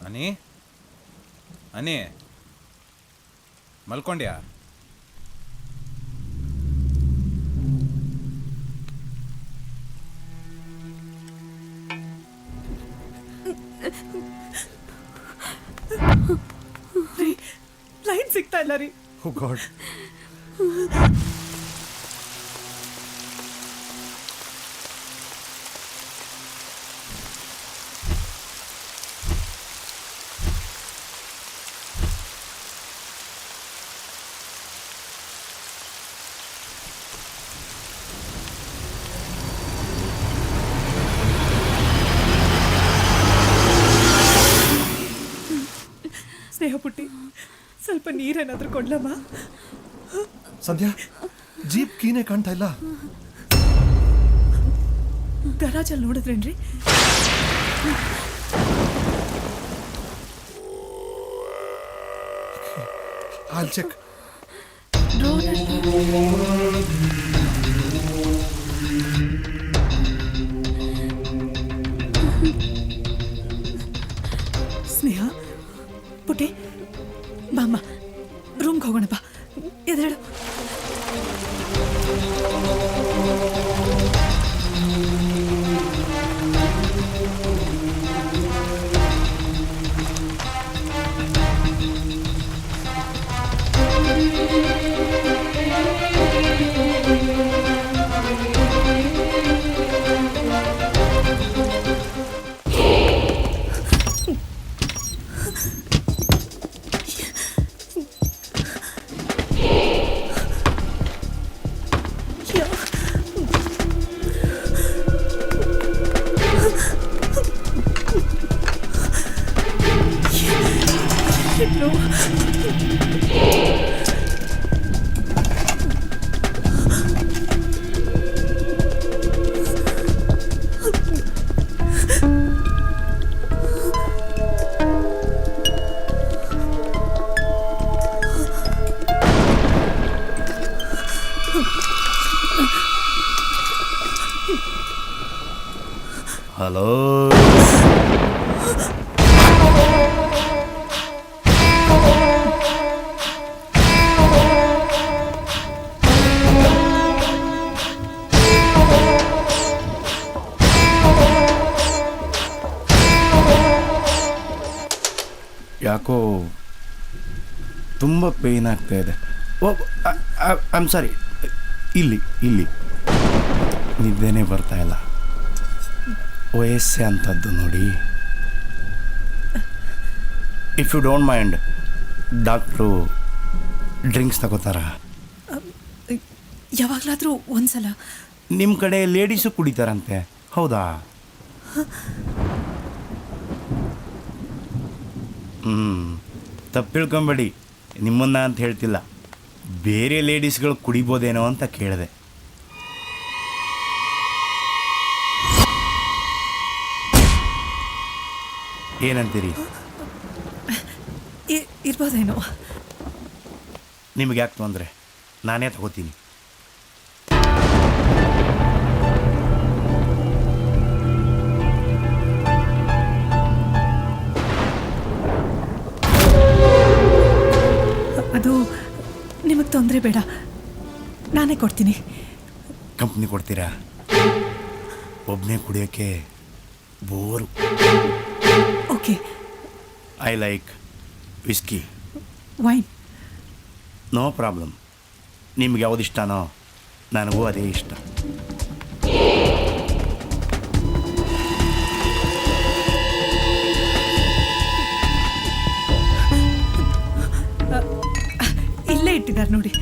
ಅನಿ ಅನಿ ಮಲ್ಕೊಂಡ್ಯಾ? ಲೈನ್ ಸಿಗ್ತಾ ಇಲ್ಲ ರೀ. ಓ ಗಾಡ್. ಸ್ನೇಹ ಪುಟ್ಟಿ, ಸ್ವಲ್ಪ ನೀರೇನಾದ್ರೂ ಕೊಡ್ಲಮ್ಮ? ಸಂಧ್ಯಾ, ಜೀಪ್ ಕೀನೇ ಕಾಣ್ತಾ ಇಲ್ಲ. ಗರಾಜಲ್ಲಿ ನೋಡಿದ್ರೇನ್ರಿ? I'll check. ಸ್ನೇಹ ಪುಟ್ಟಿ, ಬಾಮ್ಮ ರೂಮ್ಗೆ ಹೋಗೋಣ. ಬಾ, ಎದ್ದೇಳು. ಹಲೋ, ಯಾಕೋ ತುಂಬ ಪೇಯ್ನ್ ಆಗ್ತಾ ಇದೆ. Oh I am sorry. ಇಲ್ಲಿ ನಿದ್ದೆನೇ ಬರ್ತಾ ಇಲ್ಲ. ವಯಸ್ಸೆ ಅಂಥದ್ದು ನೋಡಿ. If you don't mind, doctor drinks ತಗೋತಾರ? ಯಾವಾಗಲಾದರೂ ಒಂದ್ಸಲ. ನಿಮ್ಮ ಕಡೆ ಲೇಡೀಸು ಕುಡಿತಾರಂತೆ, ಹೌದಾ? ತಪ್ಪು ತಿಳ್ಕೊಂಬೇಡಿ, ನಿಮ್ಮನ್ನ ಅಂತ ಹೇಳ್ತಿಲ್ಲ, ಬೇರೆ ಲೇಡೀಸ್ಗಳು ಕುಡಿಬೋದೇನೋ ಅಂತ ಕೇಳಿದೆ. ಏನಂತೀರಿ? ಇರ್ಬೋದೇನೋ. ನಿಮಗೆ ಯಾಕೆ ತೊಂದರೆ? ನಾನೇ ತಗೋತೀನಿ. ಅದು ನಿಮಗೆ ತೊಂದರೆ ಬೇಡ, ನಾನೇ ಕೊಡ್ತೀನಿ. ಕಂಪ್ನಿ ಕೊಡ್ತೀರಾ? ಒಬ್ಬನೇ ಕುಡಿಯೋಕ್ಕೆ bore. Okay. I like whisky. Wine? No problem. ನಿಮ್ಗೆ ಯಾವ್ದು ಇಷ್ಟನೋ ನನಗೂ ಅದೇ ಇಷ್ಟ. ಇಲ್ಲೇ ಇಟ್ಟಿದ್ದಾರೆ ನೋಡಿ.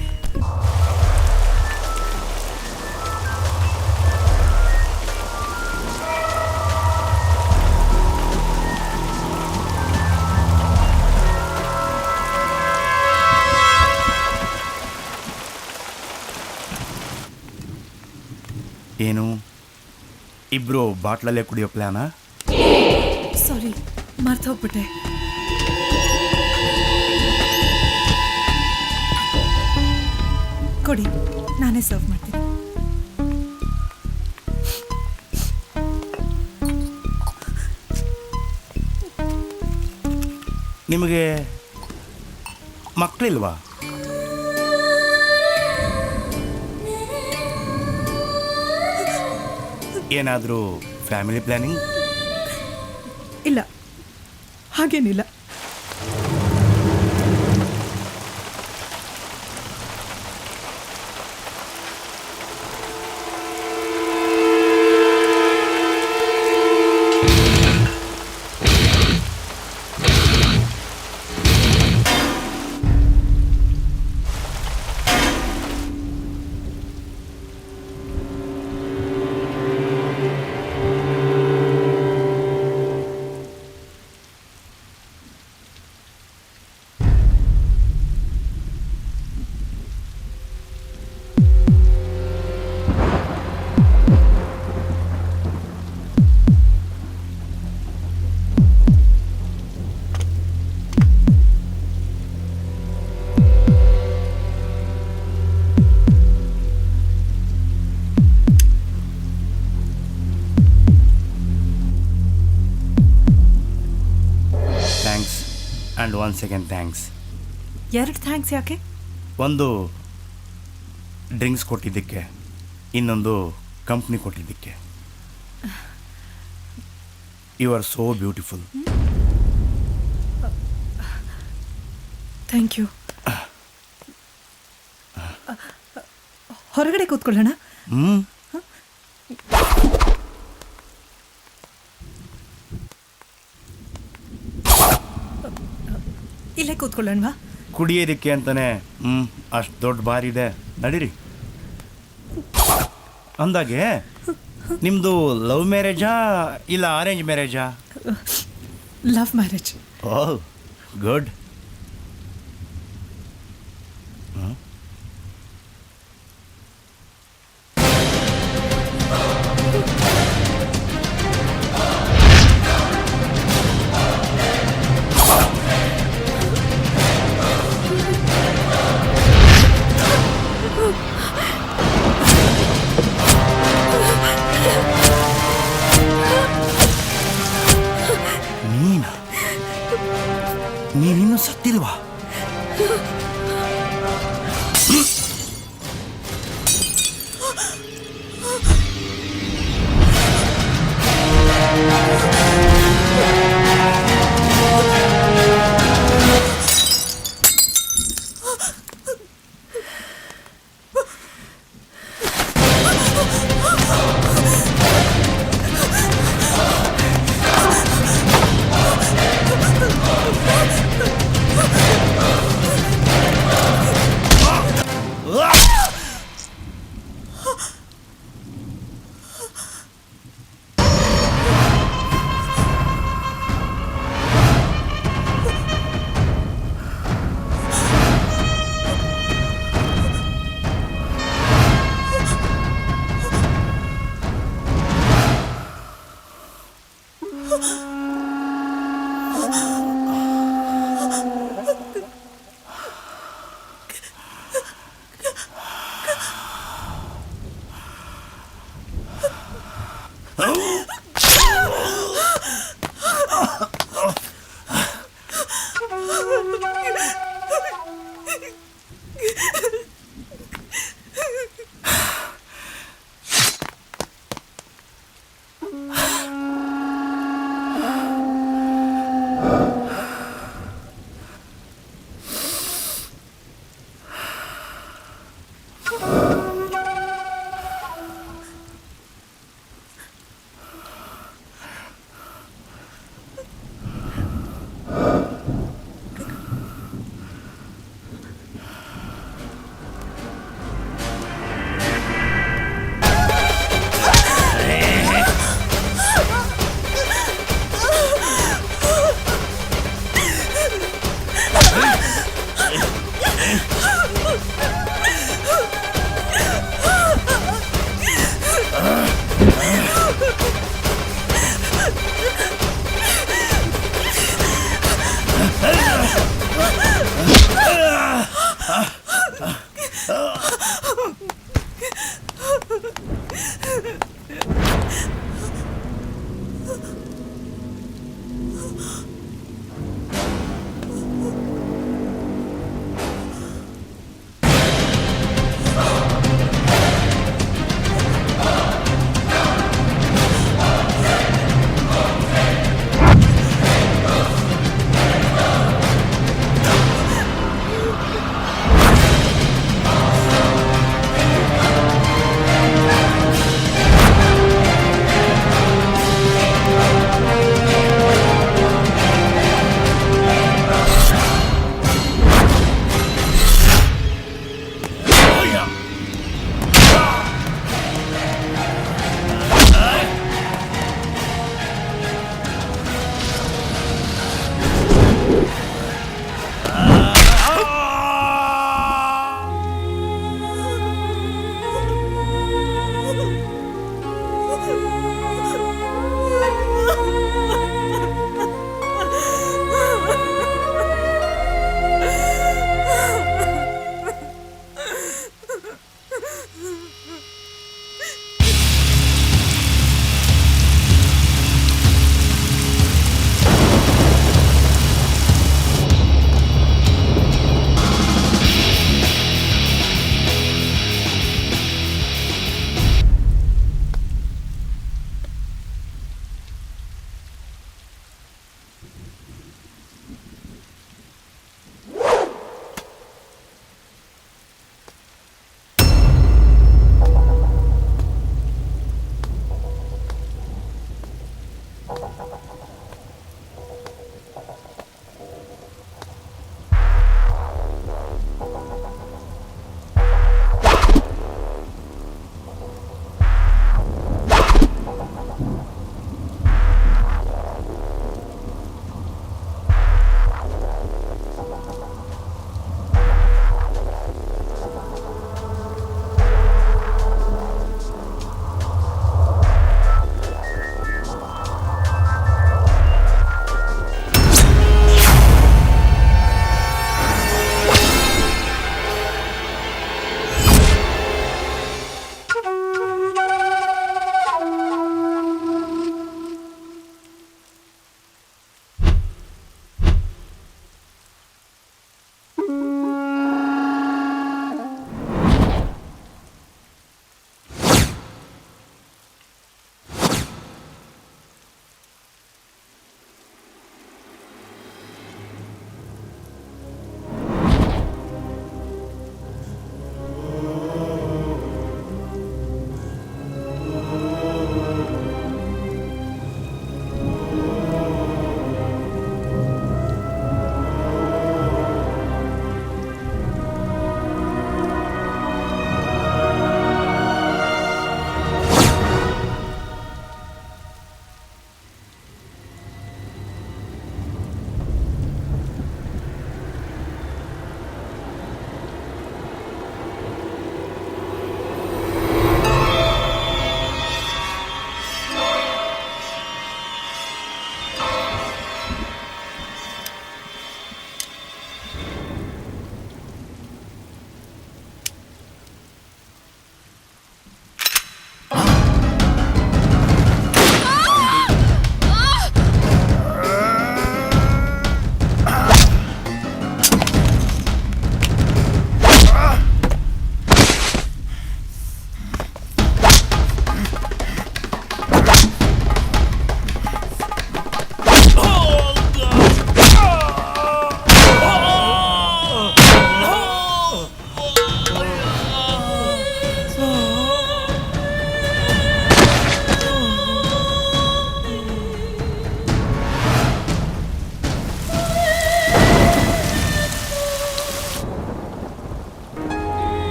ಏನು ಇಬ್ರು ಬಾಟ್ಲಲ್ಲೇ ಕುಡಿಯೋ ಪ್ಲ್ಯಾನಾ? ಸಾರಿ, ಮರ್ತು ಹೋಗ್ಬಿಟ್ಟೆ. ಕೊಡಿ, ನಾನೇ ಸರ್ವ್ ಮಾಡ್ತೀನಿ. ನಿಮಗೆ ಮಕ್ಕಳಿಲ್ವಾ? ಏನಾದರೂ ಫ್ಯಾಮಿಲಿ ಪ್ಲ್ಯಾನಿಂಗ್? ಇಲ್ಲ, ಹಾಗೇನಿಲ್ಲ. And one second thanks. 2 thanks ಯಾಕೆ? ಒಂದು ಡ್ರಿಂಕ್ಸ್ ಕೊಟ್ಟಿದ್ದಕ್ಕೆ, ಇನ್ನೊಂದು ಕಂಪ್ನಿ ಕೊಟ್ಟಿದ್ದಕ್ಕೆ. You are so beautiful. Thank you. ಹೊರಗಡೆ ಕೂತ್ಕೊಳ್ಳೋಣ? ಇಲ್ಲೇ ಕೂತ್ಕೊಳ್ಳೋಣವಾ? ಕುಡಿಯೋದಕ್ಕೆ ಅಂತಾನೆ ಅಷ್ಟು ದೊಡ್ಡ ಬಾರ್ ಇದೆ, ನಡೀರಿ. ಅಂದಾಗೆ ನಿಮ್ಮದು ಲವ್ ಮ್ಯಾರೇಜಾ ಇಲ್ಲ ಅರೇಂಜ್ ಮ್ಯಾರೇಜಾ? Love marriage. Oh good. ನೀನಿನ್ನು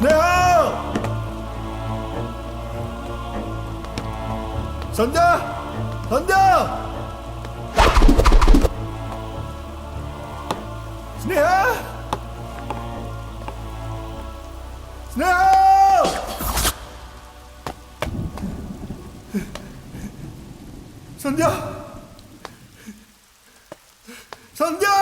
ಸ್ನೇಹ ಸಂಧ್ಯಾ ಸಂಧ್ಯಾ ಸ್ನೇಹ ಸ್ನೇಹ ಸಂಧ್ಯಾ ಸಂಧ್ಯಾ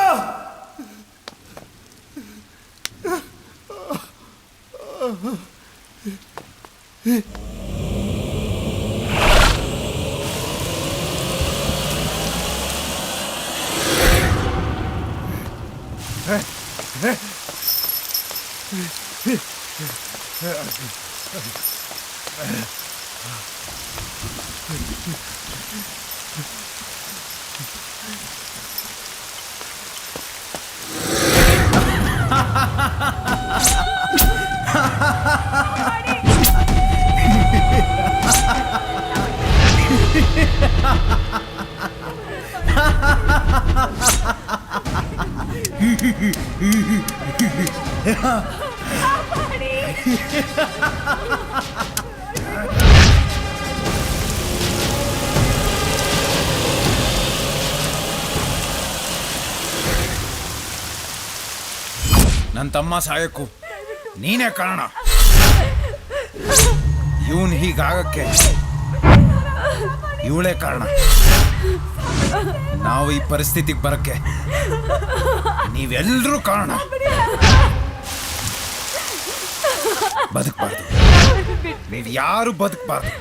ನನ್ನ ತಮ್ಮ ಸಾಯಕ್ಕೂ ನೀನೇ ಕಾರಣ. ಇವನ್ ಹೀಗಾಗಕ್ಕೆ ಇವಳೇ ಕಾರಣ. ನಾವು ಈ ಪರಿಸ್ಥಿತಿಗೆ ಬರಕ್ಕೆ ನೀವೆಲ್ಲರೂ ಕಾರಣ. ಬದುಕಬಾರ್ದು, ನೀವು ಯಾರು ಬದುಕಬಾರ್ದು.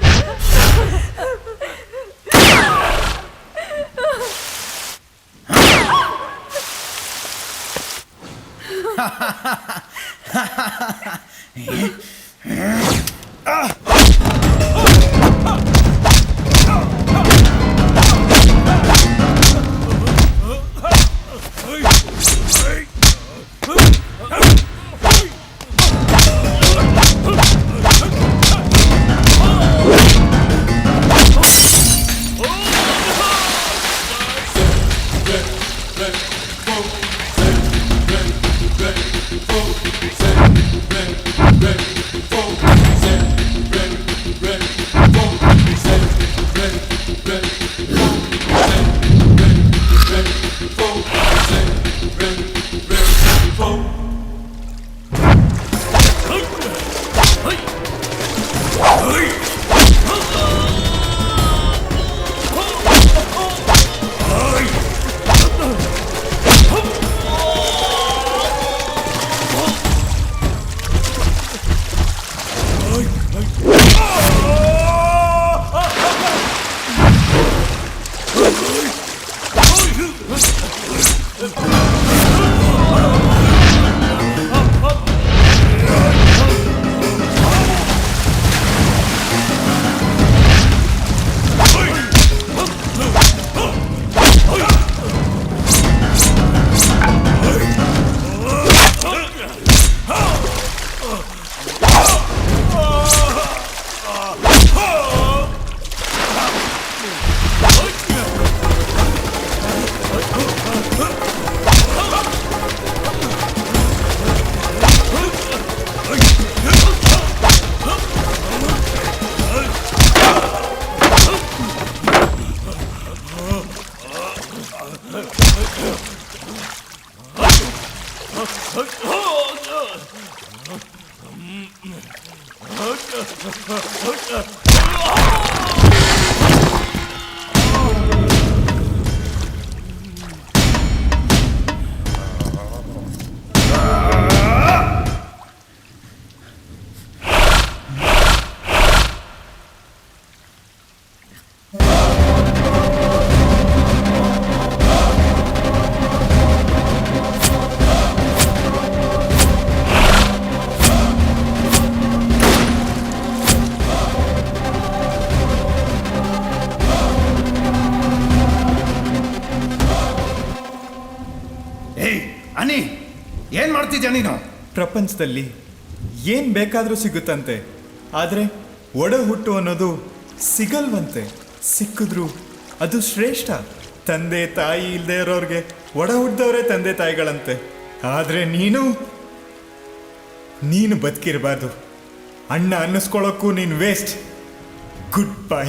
ಅನಿ, ಏನ್ ಮಾಡ್ತಿದ್ಯಾ ನೀನು? ಪ್ರಪಂಚದಲ್ಲಿ ಏನ್ ಬೇಕಾದ್ರೂ ಸಿಗುತ್ತಂತೆ, ಆದ್ರೆ ಒಡ ಹುಟ್ಟು ಅನ್ನೋದು ಸಿಗಲ್ವಂತೆ. ಸಿಕ್ಕಿದ್ರು ಅದು ಶ್ರೇಷ್ಠ. ತಂದೆ ತಾಯಿ ಇಲ್ಲದೆ ಇರೋರ್ಗೆ ಒಡ ಹುಟ್ಟಿದವರೇ ತಂದೆ ತಾಯಿಗಳಂತೆ. ಆದ್ರೆ ನೀನು ನೀನು ಬದುಕಿರಬಾರ್ದು. ಅಣ್ಣ ಅನ್ನಿಸ್ಕೊಳ್ಳೋಕ್ಕೂ ನೀನು ವೇಸ್ಟ್. Good bye.